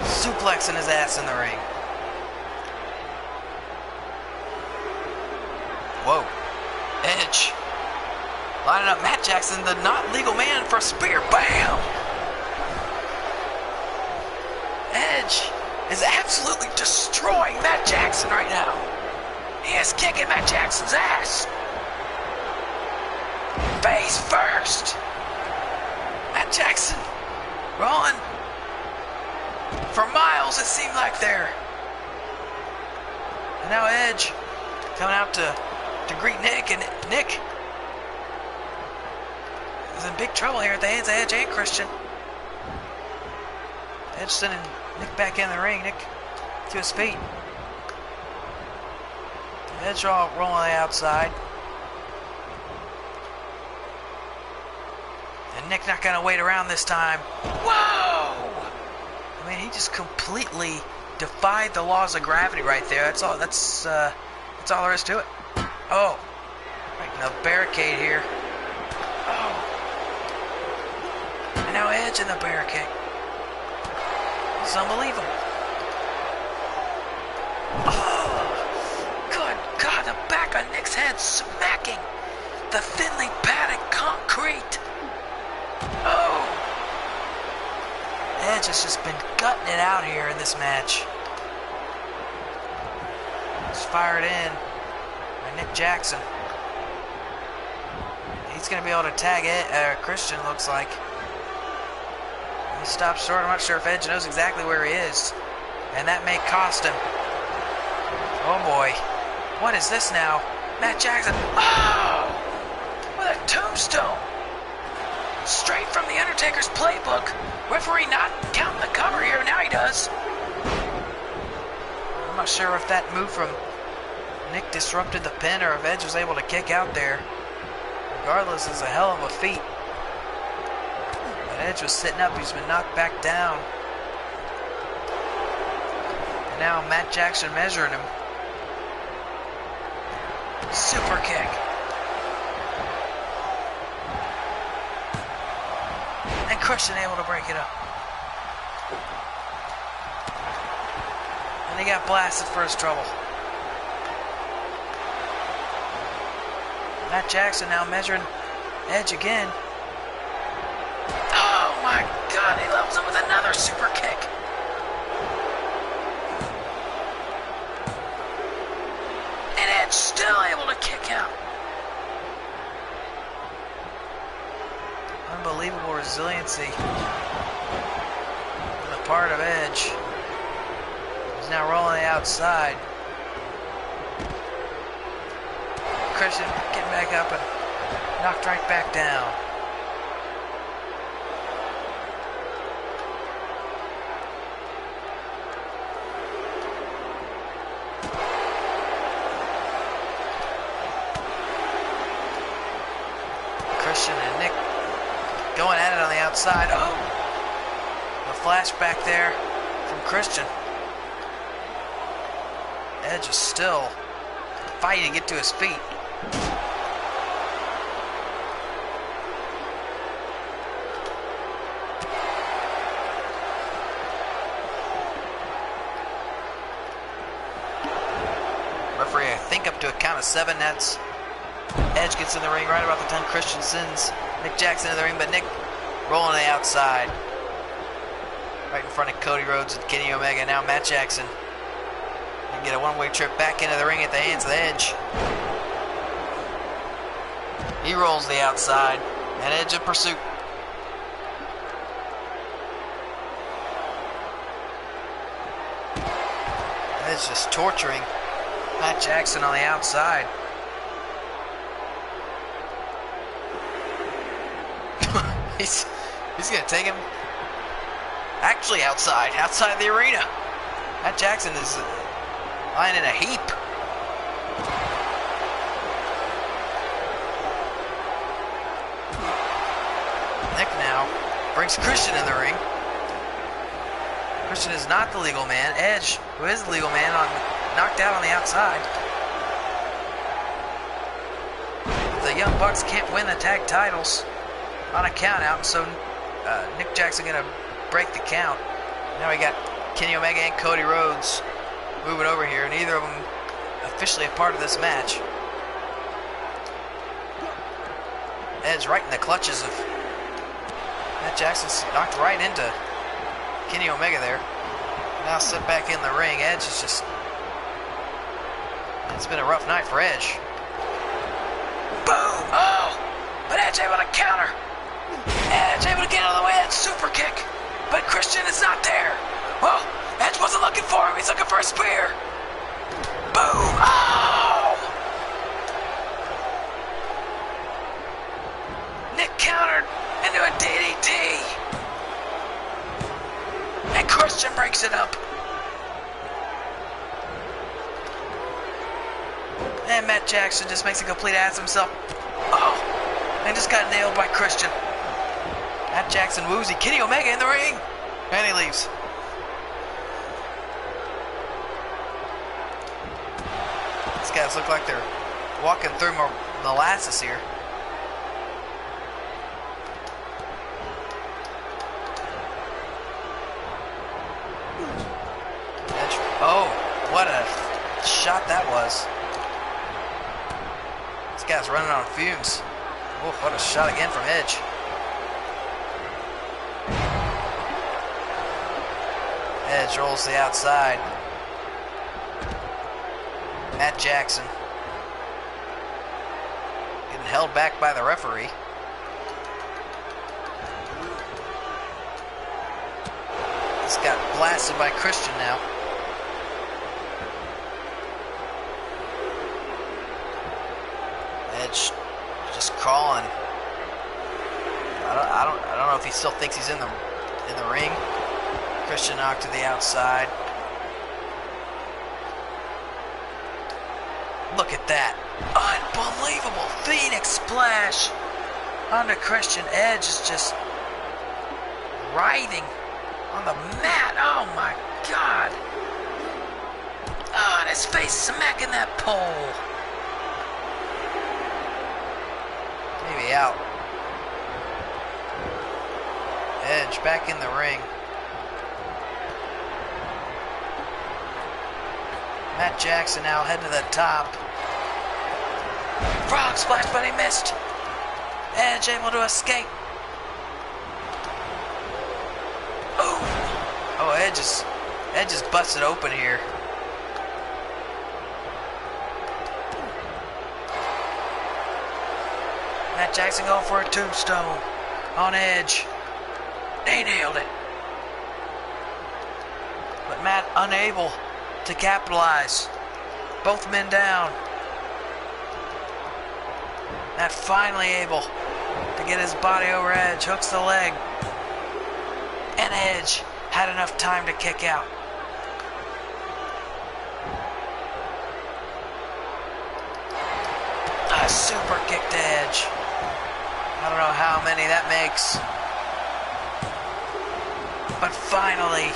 Suplexing his ass in the ring. Whoa. Edge. Lining up Matt Jackson, the not legal man, for a spear. Bam! Edge is absolutely destroying Matt Jackson right now. He is kicking Matt Jackson's ass. Face first. Matt Jackson rolling for miles, it seemed like there. And now Edge coming out to greet Nick, and Nick is in big trouble here at the hands of Edge and Christian. Edge sending Nick back in the ring. Nick to his feet. Edge rolling on the outside. And Nick not gonna wait around this time. Whoa! I mean, he just completely defied the laws of gravity right there. That's all there is to it. Oh, right in the barricade here. Oh, and now Edge in the barricade. It's unbelievable. Oh, good God, the back of Nick's head smacking the thinly padded concrete. Oh, Edge has just been gutting it out here in this match. It's fired in by Nick Jackson. He's going to be able to tag it. Christian, looks like. He stops short. I'm not sure if Edge knows exactly where he is. And that may cost him. Oh boy. What is this now? Matt Jackson. Oh! With a tombstone. Straight from The Undertaker's playbook. Referee not counting the cover here. Now he does. I'm not sure if that move from Nick disrupted the pin or if Edge was able to kick out there. Regardless, it's a hell of a feat. But Edge was sitting up. He's been knocked back down. And now Matt Jackson measuring him. Super kick. And Christian able to break it up. And he got blasted for his trouble. Matt Jackson now measuring Edge again. Oh my God, he levels him with another super kick. And Edge still able to kick out. Unbelievable resiliency on the part of Edge. He's now rolling the outside. Christian getting back up and knocked right back down. Christian and Nick going at it on the outside. Oh! A flashback there from Christian. Edge is still fighting to get to his feet. Referee, I think up to a count of 7. That's Edge gets in the ring right about the time Christian sends Nick Jackson in the ring, but Nick rolling the outside. Right in front of Cody Rhodes and Kenny Omega. Now Matt Jackson And get a one-way trip back into the ring at the hands of Edge. He rolls the outside, and Edge in pursuit. Edge just torturing Matt Jackson on the outside. he's gonna take him actually outside the arena. Matt Jackson is lying in a heap. Nick now brings Christian in the ring. Christian is not the legal man. Edge, who is the legal man, knocked out on the outside. The Young Bucks can't win the tag titles on a count out, so Nick Jackson gonna break the count. Now we got Kenny Omega and Cody Rhodes moving over here, neither of them officially a part of this match. Edge right in the clutches of Matt Jackson, knocked right into Kenny Omega there. Now sit back in the ring. Edge is just... It's been a rough night for Edge. Boom! Oh! But Edge able to counter. Edge able to get out of the way. Edge super kick. But Christian is not there. Well, Edge wasn't looking for him. He's looking for a spear. Boom! Oh! Nick countered into a DDT. And Christian breaks it up. And Matt Jackson just makes a complete ass of himself. Oh, and just got nailed by Christian. Matt Jackson woozy. Kenny Omega in the ring. And he leaves. These guys look like they're walking through molasses here. Oh, what a shot that was. This guy's running on fumes. Oh, what a shot again from Edge. Edge rolls to the outside. Matt Jackson getting held back by the referee. He's got blasted by Christian now. Edge just crawling. I don't know if he still thinks he's in the ring. Christian knocked to the outside. Look at that. Unbelievable Phoenix splash onto Christian. Edge is just writhing on the mat. Oh my God. Oh, and his face smacking that pole. Maybe out. Edge back in the ring. Matt Jackson now heading to the top. Frog splash, but he missed. Edge able to escape. Ooh. Oh, Edge is busted open here. Matt Jackson going for a tombstone on Edge. They nailed it. But Matt unable to capitalize. Both men down. Matt finally able to get his body over Edge. Hooks the leg. And Edge had enough time to kick out. A super kick to Edge. I don't know how many that makes. But finally,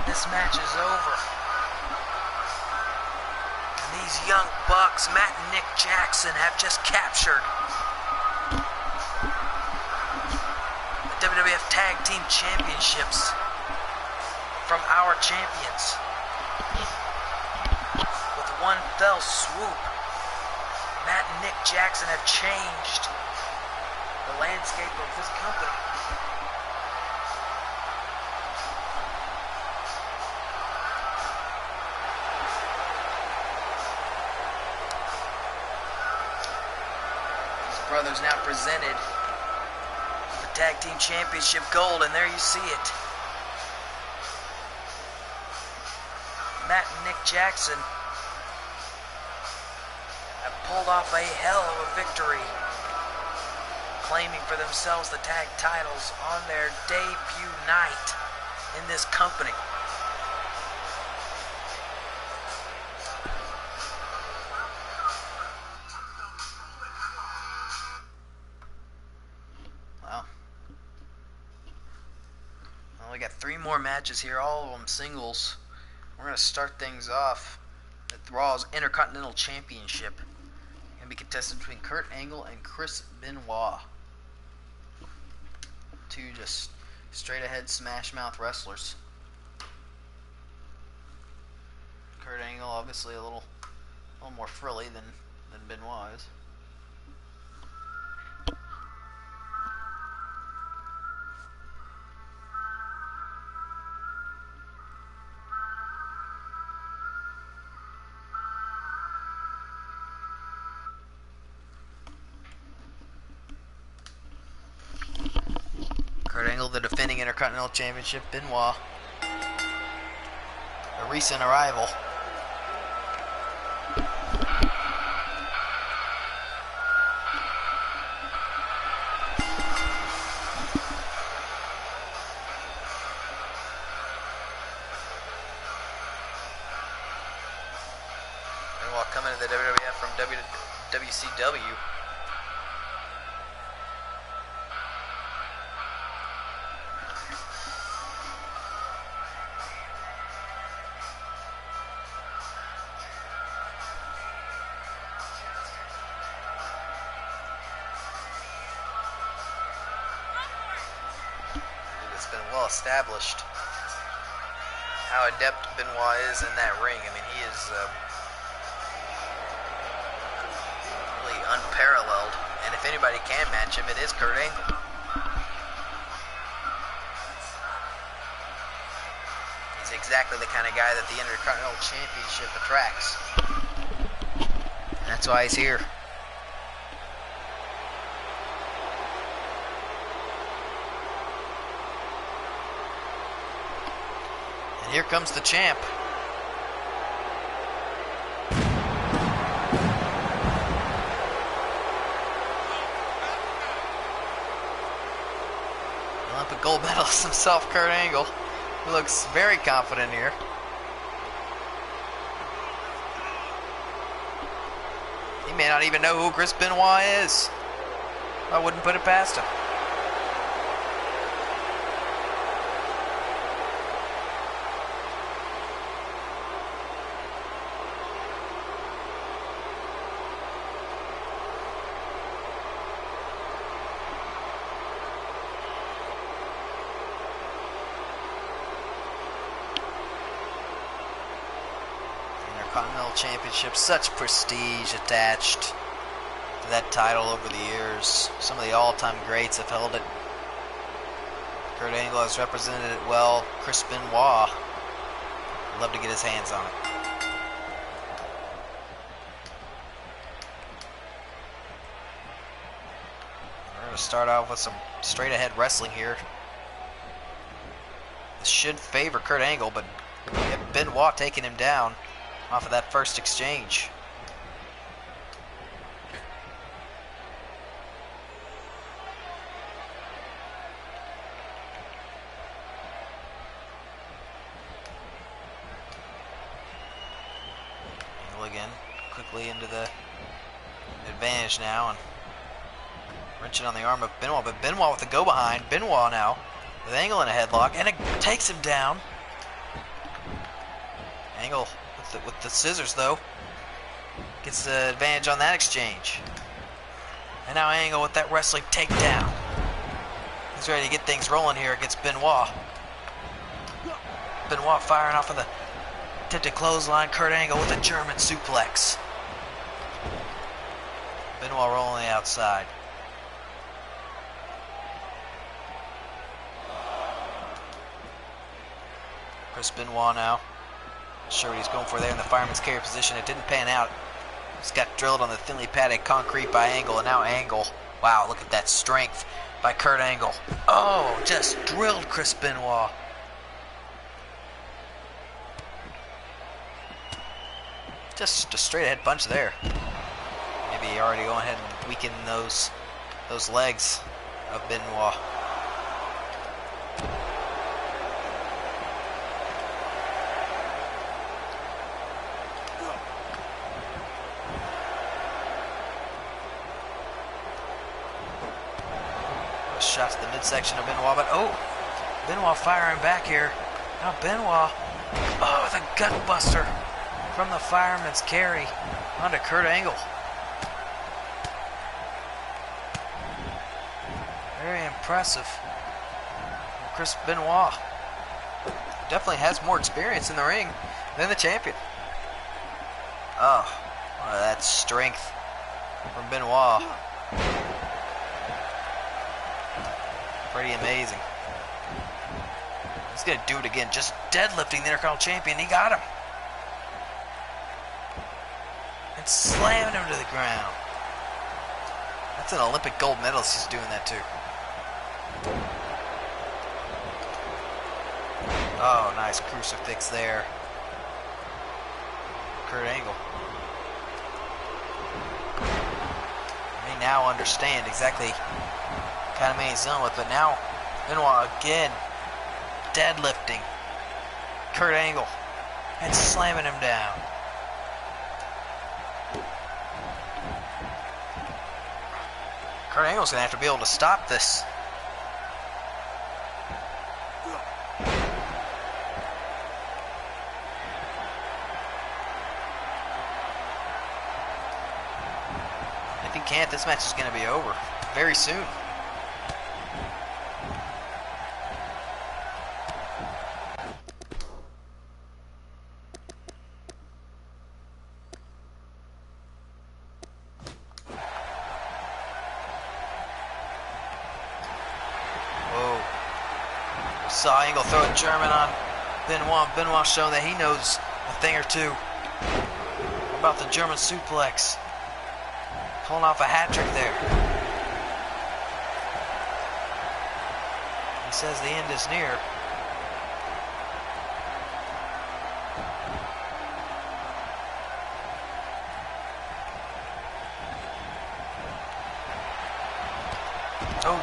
this match is over. And these young bucks, Matt and Nick Jackson, have just captured the WWF Tag Team Championships from our champions. With one fell swoop, Matt and Nick Jackson have changed the landscape of this company. brothers now presented the Tag Team Championship gold, and there you see it. Matt and Nick Jackson have pulled off a hell of a victory, claiming for themselves the tag titles on their debut night in this company. Well, we got 3 more matches here, all of them singles. We're going to start things off with Raw's Intercontinental Championship. Going to be contested between Kurt Angle and Chris Benoit. 2 just straight ahead smash mouth wrestlers. Kurt Angle obviously a little more frilly than Benoit is. Kurt Angle, the defending Intercontinental Championship. Benoit, a recent arrival. Benoit coming to the WWF from WCW. It's been well established how adept Benoit is in that ring. I mean, he is really unparalleled, and if anybody can match him, it is Kurt Angle. He's exactly the kind of guy that the Intercontinental Championship attracts, and that's why he's here. And here comes the champ. Olympic gold medalist himself, Kurt Angle, who looks very confident here. He may not even know who Chris Benoit is. I wouldn't put it past him. Intercontinental Championship, such prestige attached to that title over the years. Some of the all-time greats have held it. Kurt Angle has represented it well. Chris Benoit, I'd love to get his hands on it. We're going to start off with some straight-ahead wrestling here. This should favor Kurt Angle, but we have Benoit taking him down off of that first exchange. Angle again, quickly into the advantage now, and wrenching on the arm of Benoit, but Benoit with the go behind. Benoit now with Angle in a headlock, and it takes him down. Angle with the scissors, though, gets the advantage on that exchange. And now Angle with that wrestling takedown. He's ready to get things rolling here against Benoit. Benoit firing off of the attempted clothesline. Kurt Angle with a German suplex. Benoit rolling the outside. Chris Benoit now. Not sure what he's going for there in the fireman's carry position. It didn't pan out. Just got drilled on the thinly padded concrete by Angle, and now Angle. Wow, look at that strength by Kurt Angle. Oh, just drilled Chris Benoit. Just a straight ahead punch there. Maybe already going ahead and weaken those legs of Benoit. A shot to the midsection of Benoit, but oh, Benoit firing back here. Now Benoit, oh, the gut buster from the fireman's carry onto Kurt Angle. Very impressive. Chris Benoit definitely has more experience in the ring than the champion. Oh, that strength from Benoit. Pretty amazing. He's going to do it again, just deadlifting the Intercontinental Champion. He got him. And slamming him to the ground. That's an Olympic gold medalist who's doing that too. Oh, nice crucifix there. Kurt Angle. We now understand exactly what kind of man he's dealing with, but now Benoit again deadlifting Kurt Angle and slamming him down. Kurt Angle's going to have to be able to stop this. If he can't, this match is going to be over very soon. Saw Angle throw a German on Benoit. Benoit showing that he knows a thing or two about the German suplex. Pulling off a hat trick there. He says the end is near. Oh.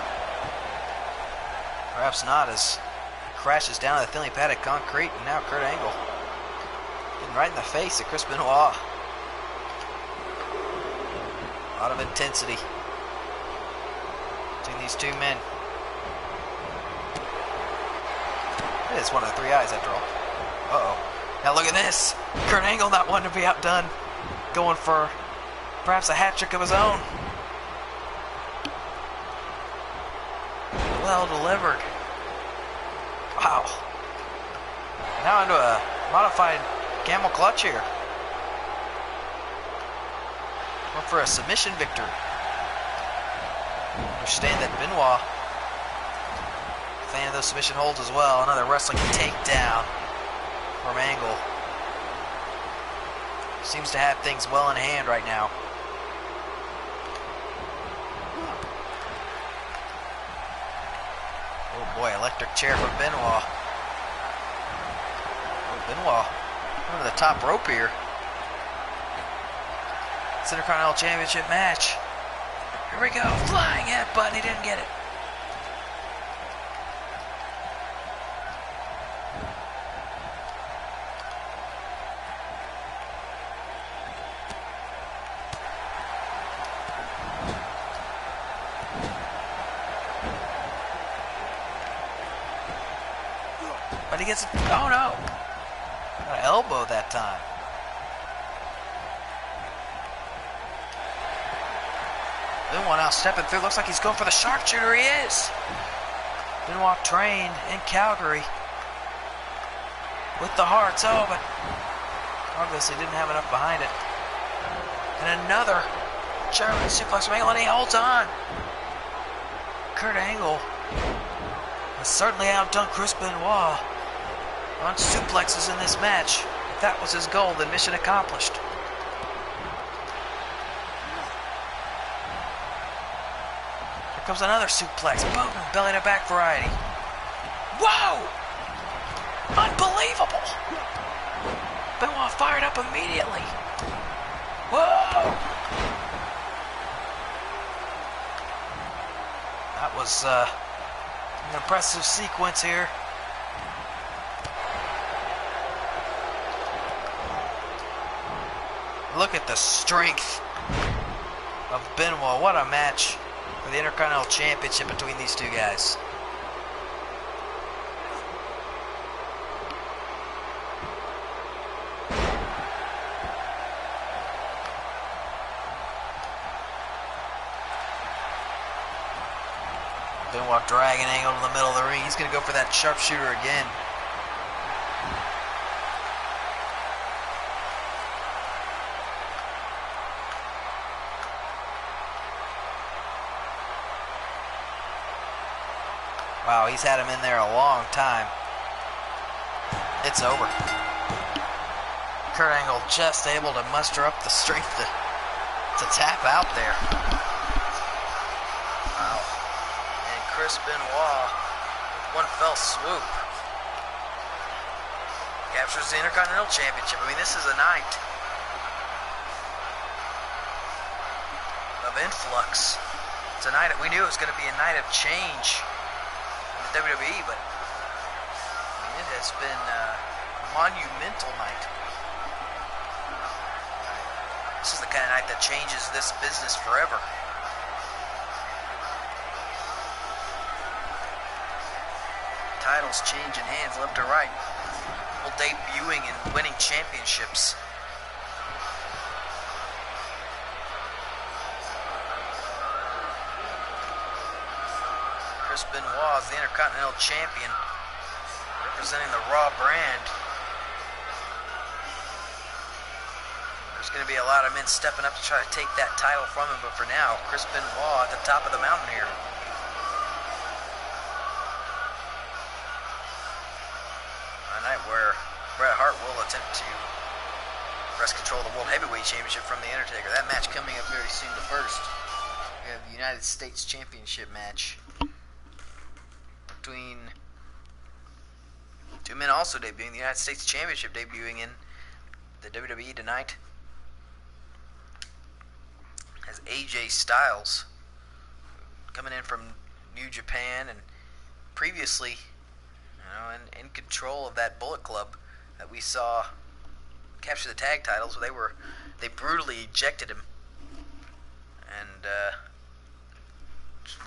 Perhaps not, as crashes down to the thinly padded concrete, and now Kurt Angle getting right in the face of Chris Benoit. A lot of intensity between these two men. It is one of the three eyes after all. Uh-oh. Now look at this. Kurt Angle not wanting to be outdone, going for perhaps a hat trick of his own. Well delivered. Wow. Now into a modified camel clutch here. Going for a submission victory. Understand that Benoit, fan of those submission holds as well. Another wrestling takedown from Angle. Seems to have things well in hand right now. Oh boy, electric chair from Benoit. Oh, Benoit over the top rope here. It's an Intercontinental Championship match. Here we go, flying headbutt, and he didn't get it. But he gets, oh no, got an elbow that time. Benoit now stepping through, looks like he's going for the sharpshooter, he is. Benoit trained in Calgary with the hearts, oh, but obviously didn't have enough behind it. And another German suplex from Angle, and he holds on. Kurt Angle has certainly outdone Chris Benoit on suplexes in this match. If that was his goal, then mission accomplished. Here comes another suplex. Boom! Belly to back variety. Whoa! Unbelievable! Benoit fired up immediately. Whoa! That was an impressive sequence here. Look at the strength of Benoit. What a match for the Intercontinental Championship between these two guys. Benoit dragging angle to the middle of the ring. He's going to go for that sharpshooter again. Wow, he's had him in there a long time. It's over. Kurt Angle just able to muster up the strength to tap out there. Wow. And Chris Benoit, with one fell swoop, captures the Intercontinental Championship. I mean, this is a night of influx. It's a night that we knew it was going to be a night of change. WWE, but I mean, it has been a monumental night. This is the kind of night that changes this business forever. Titles changing hands left to right. People debuting and winning championships. Chris Benoit is the Intercontinental Champion, representing the Raw brand. There's going to be a lot of men stepping up to try to take that title from him, but for now, Chris Benoit at the top of the mountain here. A night where Bret Hart will attempt to wrest control of the World Heavyweight Championship from The Undertaker. That match coming up very soon. But first, we have the United States Championship match between two men also debuting. The United States Championship debuting in the WWE tonight as AJ Styles, coming in from New Japan, and previously, in control of that Bullet Club that we saw capture the tag titles. They brutally ejected him and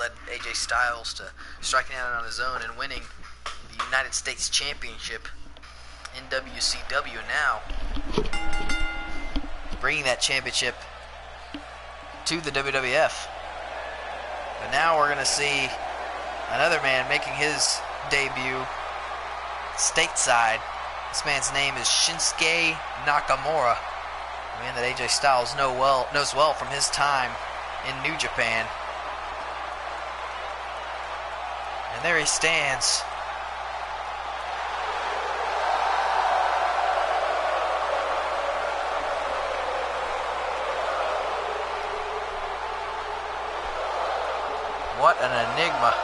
led AJ Styles to striking out on his own and winning the United States Championship in WCW. Now, bringing that championship to the WWF. But now we're going to see another man making his debut stateside. This man's name is Shinsuke Nakamura, a man that AJ Styles knows well from his time in New Japan. And there he stands. What an enigma.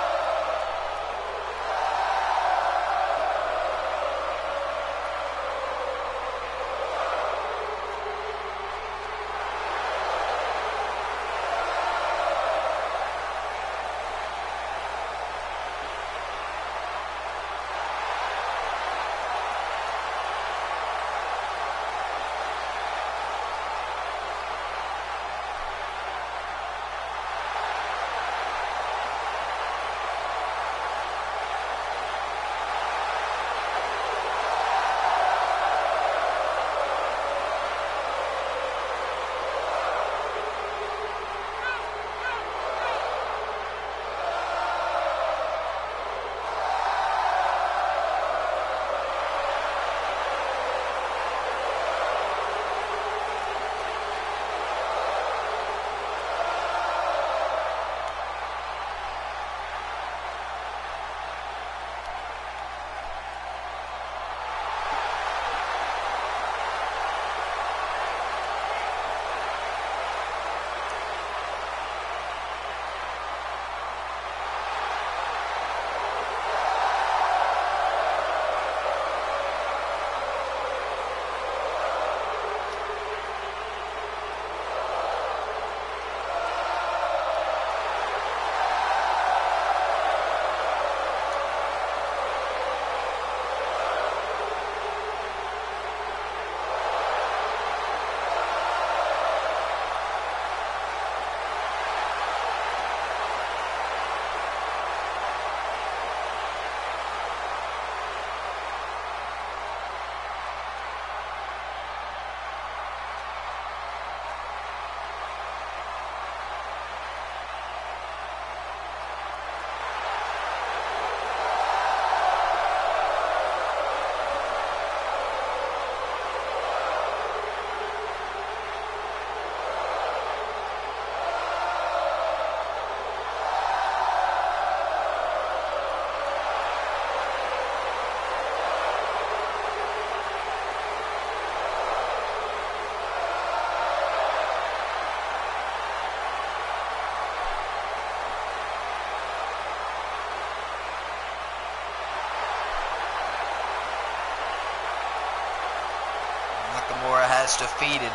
has defeated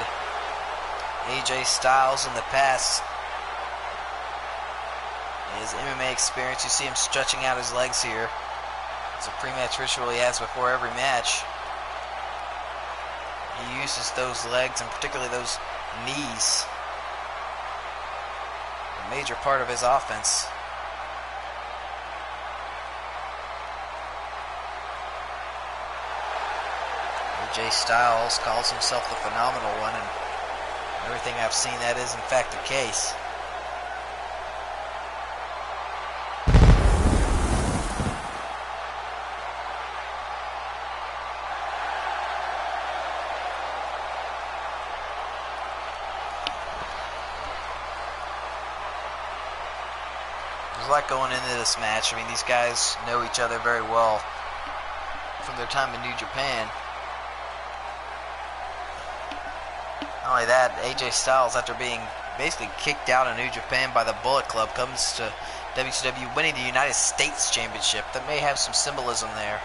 AJ Styles in the past. His MMA experience, you see him stretching out his legs here. It's a pre-match ritual he has before every match. He uses those legs, and particularly those knees, a major part of his offense. AJ Styles calls himself the phenomenal one, and everything I've seen, that is in fact the case. There's a lot going into this match. I mean, these guys know each other very well from their time in New Japan. Not only that, AJ Styles, after being basically kicked out of New Japan by the Bullet Club, comes to WCW winning the United States Championship. That may have some symbolism there.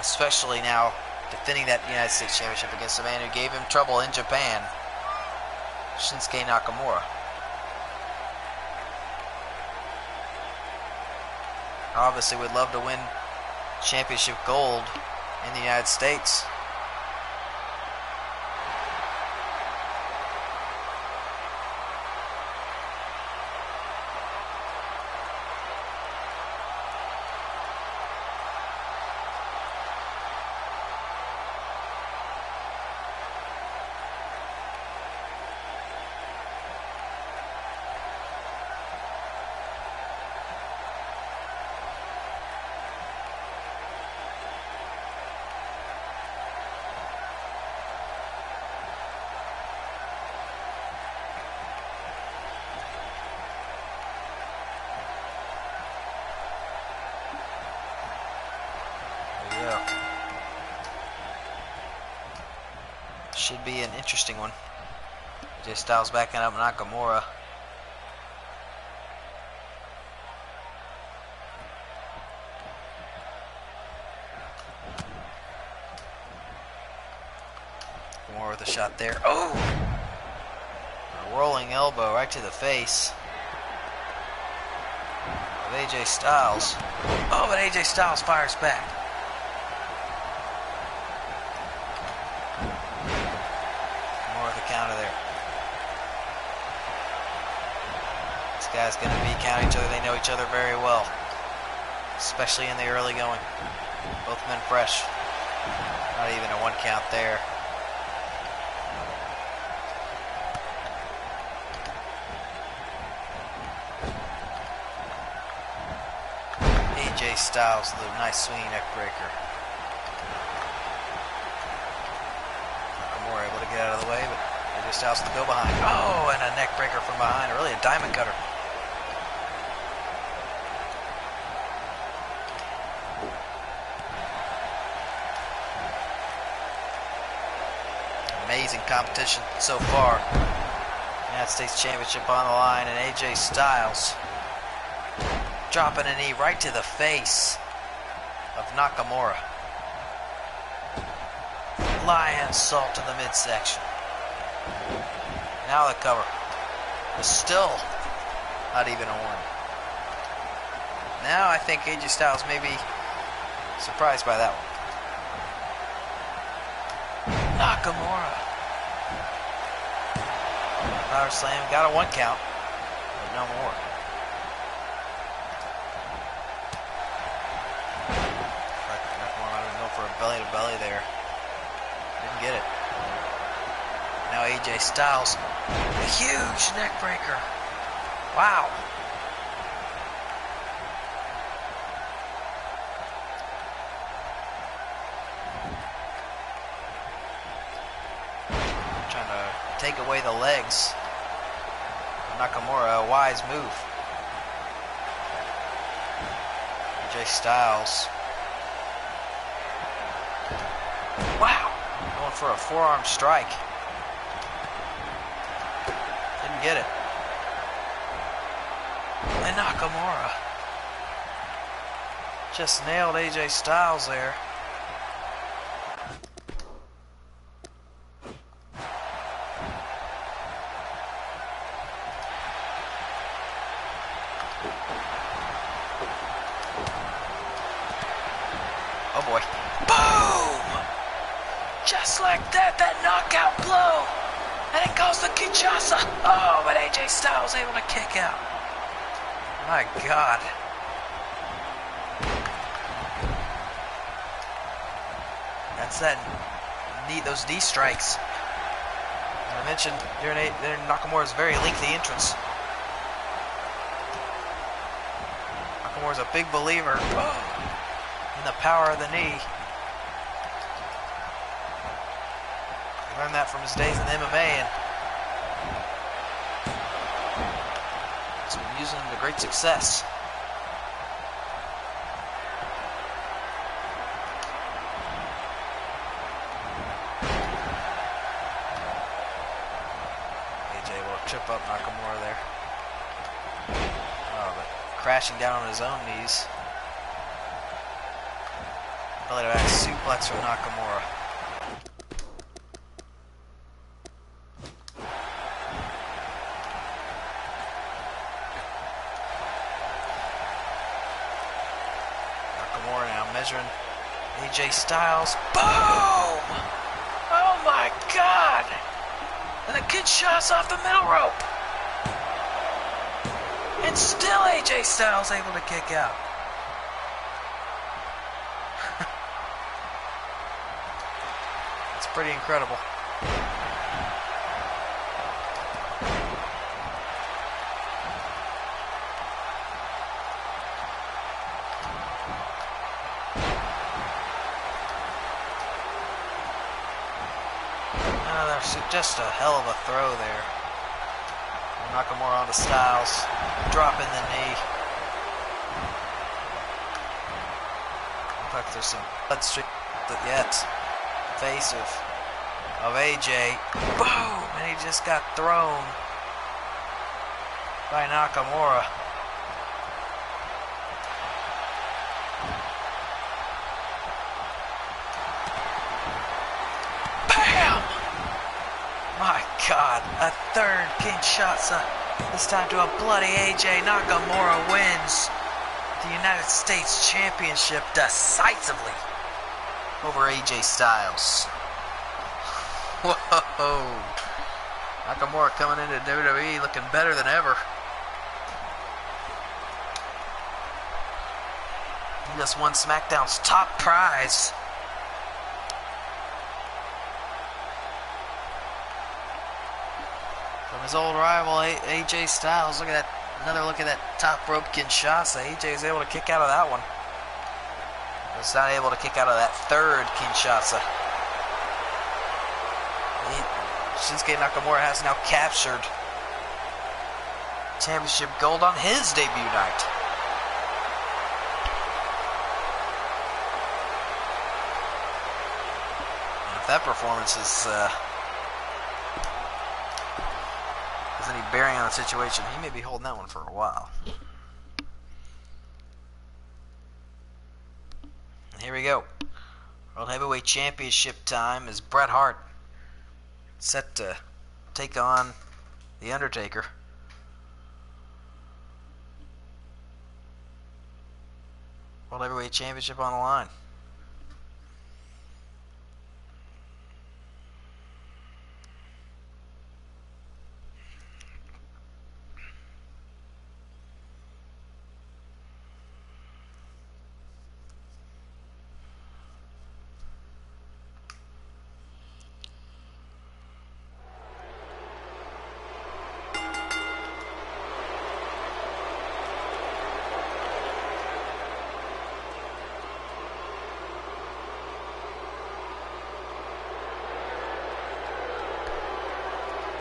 Especially now defending that United States Championship against a man who gave him trouble in Japan, Shinsuke Nakamura. Obviously would love to win championship gold in the United States. Should be an interesting one. AJ Styles backing up Nakamura. Nakamura with a shot there. Oh! A rolling elbow right to the face of AJ Styles. Oh, but AJ Styles fires back. Counter there. This guy's going to be counting each other. They know each other very well, especially in the early going. Both men fresh. Not even a one count there. AJ Styles with a nice swinging neck breaker. Nakamura able to get out of the way, but AJ Styles to go behind. Oh, and a neck breaker from behind. Really a diamond cutter. Amazing competition so far. United States Championship on the line, and AJ Styles dropping a knee right to the face of Nakamura. Lion salt to the midsection. Now the cover. But still not even a one. Now I think AJ Styles may be surprised by that one. Nakamura. Power slam. Got a one count. But no more. Nakamura might have been going for a belly to belly there. Didn't get it. Now AJ Styles, a huge neck breaker. Wow. Trying to take away the legs. Nakamura, a wise move. AJ Styles. Wow. Going for a forearm strike. Didn't get it. And Nakamura just nailed AJ Styles there. Oh boy. Boom! Just like that, that knockout blow. And it goes to Kinshasa. Oh, but AJ Styles able to kick out. My God. That's that knee, those knee strikes. And I mentioned during Nakamura's very lengthy entrance. Nakamura's a big believer in the power of the knee. He learned that from his days in MMA, and he's been using them to great success. Trip up Nakamura there. Oh, but crashing down on his own knees. Belly to back suplex from Nakamura. Nakamura now measuring AJ Styles. Boom! Oh my God! And the Kinshasa off the middle rope. And still AJ Styles able to kick out. It's pretty incredible. Just a hell of a throw there. Nakamura onto Styles, dropping the knee. Looks like there's some blood streak yet. Face of AJ. Boom! And he just got thrown by Nakamura. My God, a third Kinshasa, this time to a bloody AJ. Nakamura wins the United States Championship decisively over AJ Styles. Whoa! Nakamura coming into WWE looking better than ever. He just won SmackDown's top prize. From his old rival AJ Styles. Look at that, another look at that top rope Kinshasa. AJ is able to kick out of that one. Was not able to kick out of that third Kinshasa. Shinsuke Nakamura has now captured championship gold on his debut night. And if that performance is any bearing on the situation, he may be holding that one for a while. And here we go. World Heavyweight Championship time as Bret Hart set to take on The Undertaker. World Heavyweight Championship on the line.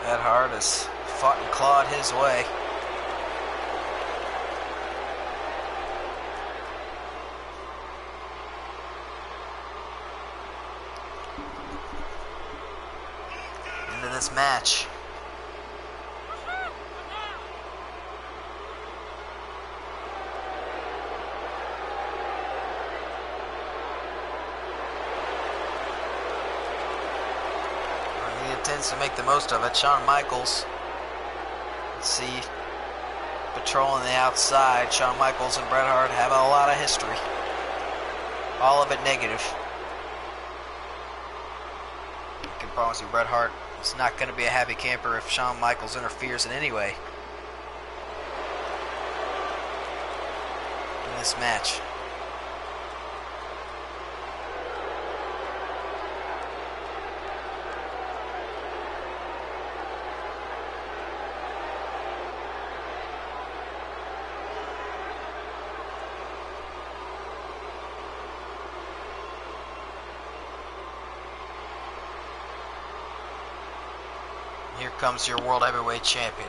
Bret Hart has fought and clawed his way. Into this match. Intends to make the most of it. Shawn Michaels. Let's see patrolling the outside. Shawn Michaels and Bret Hart have a lot of history. All of it negative. I can promise you Bret Hart is not going to be a happy camper if Shawn Michaels interferes in any way in this match. Here comes your World Heavyweight Champion.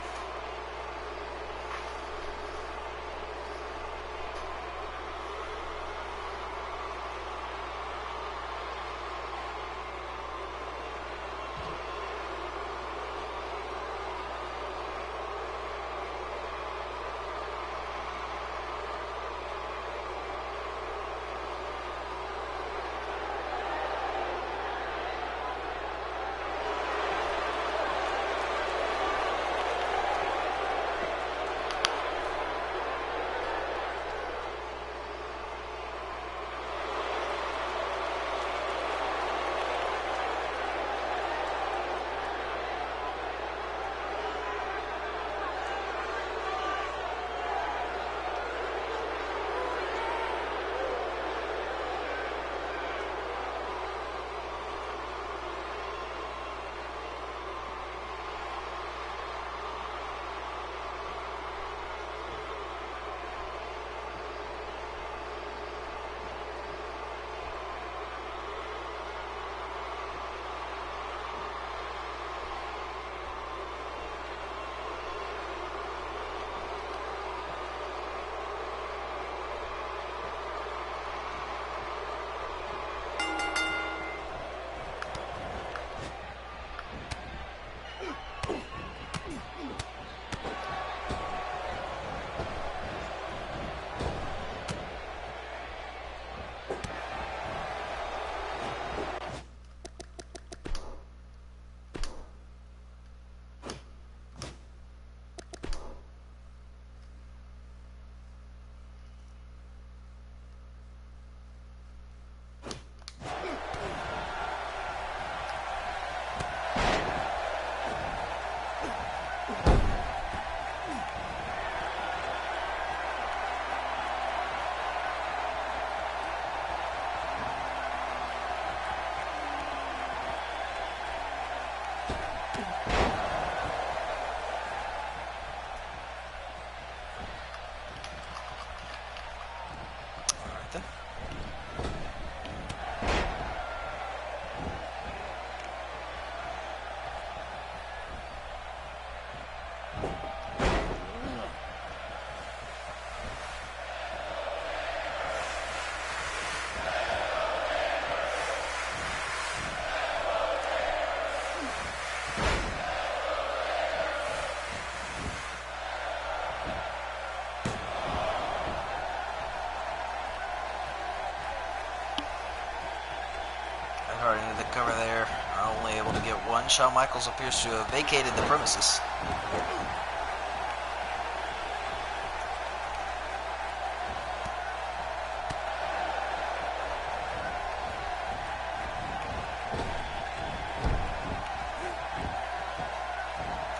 Into the cover there, only able to get one. Shawn Michaels appears to have vacated the premises.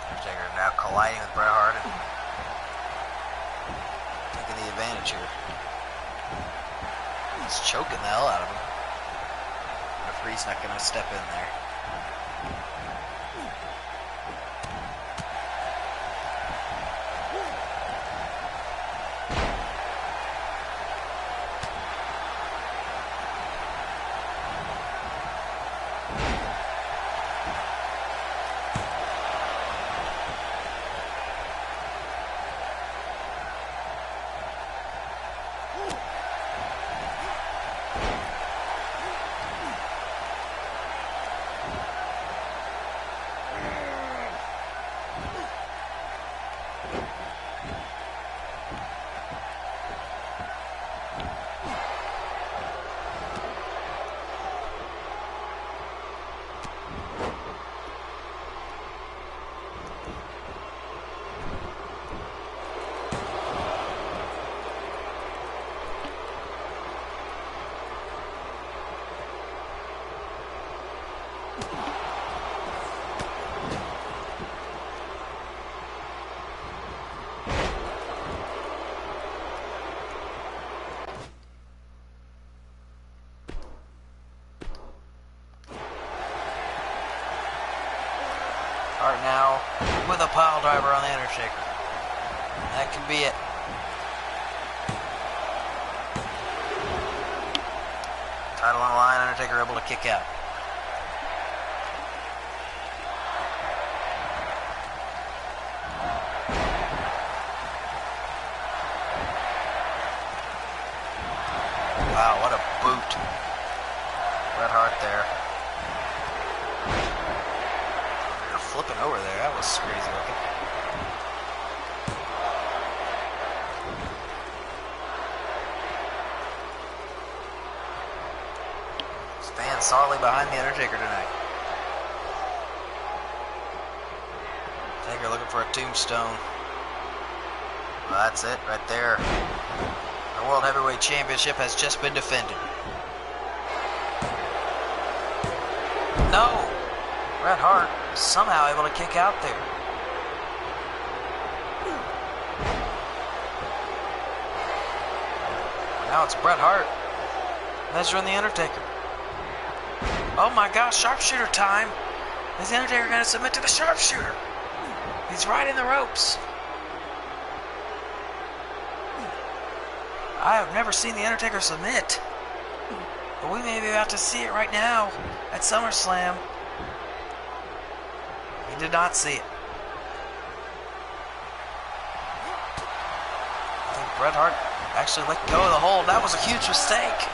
Undertaker now colliding with Bret Hart and taking the advantage here. He's choking the hell out of him. Referee's not going to step in there. That could be it. Title on the line, Undertaker able to kick out. Wow, what a boot. Bret Hart there. Flipping over there, that was crazy looking. Stand solidly behind the Undertaker tonight. Taker looking for a tombstone. Well, that's it right there. The World Heavyweight Championship has just been defended. No! Bret Hart somehow able to kick out there. Now it's Bret Hart measuring the Undertaker. Oh my gosh, sharpshooter time. Is the Undertaker going to submit to the sharpshooter? He's right in the ropes. I have never seen the Undertaker submit. But we may be about to see it right now at Summerslam. He did not see it. I think Bret Hart actually let go of the hold. That was a huge mistake.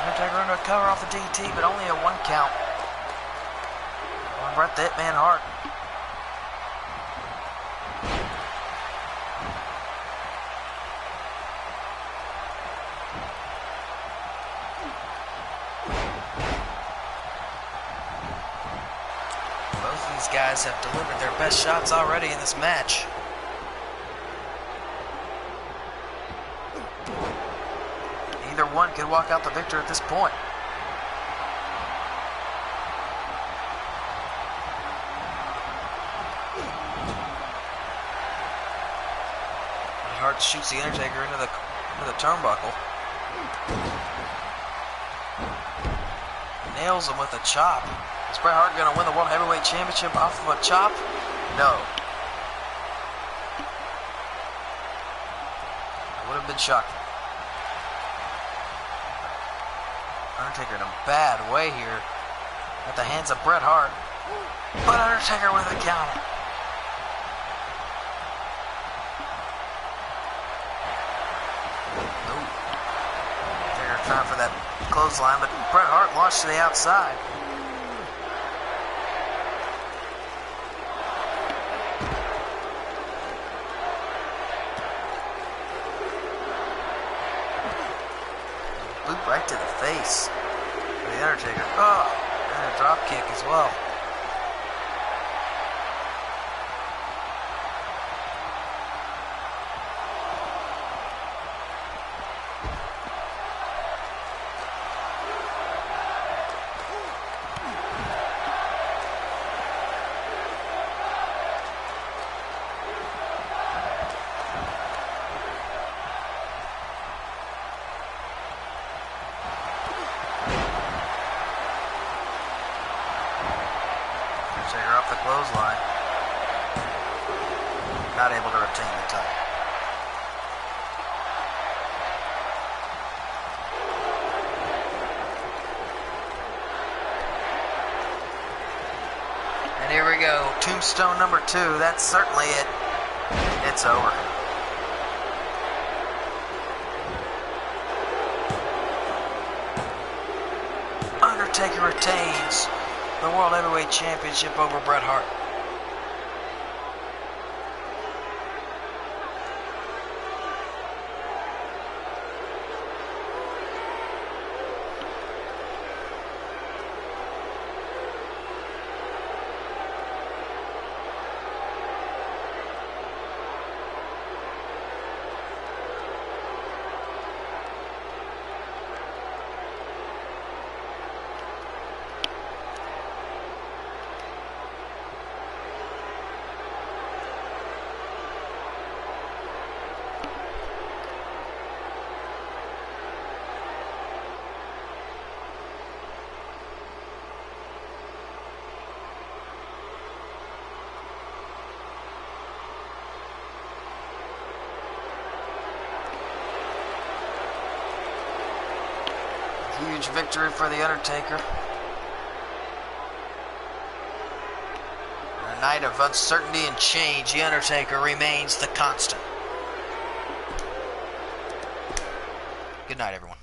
Undertaker under a cover off the DT, but only a 1 count. Bret the Hitman Hart. These guys have delivered their best shots already in this match. Either one could walk out the victor at this point. Hart shoots the Undertaker into the turnbuckle. Nails him with a chop. Is Bret Hart going to win the World Heavyweight Championship off of a chop? No. It would have been shocking. Undertaker in a bad way here at the hands of Bret Hart. But Undertaker with a counter. Undertaker trying for that clothesline, but Bret Hart launched to the outside. Boot right to the face for the Undertaker. Oh, and a drop kick as well. Undertaker off the clothesline. Not able to retain the title. And here we go. Tombstone number 2. That's certainly it. It's over. Undertaker retains the World Heavyweight Championship over Bret Hart. huge victory for The Undertaker. In a night of uncertainty and change, The Undertaker remains the constant. Good night, everyone.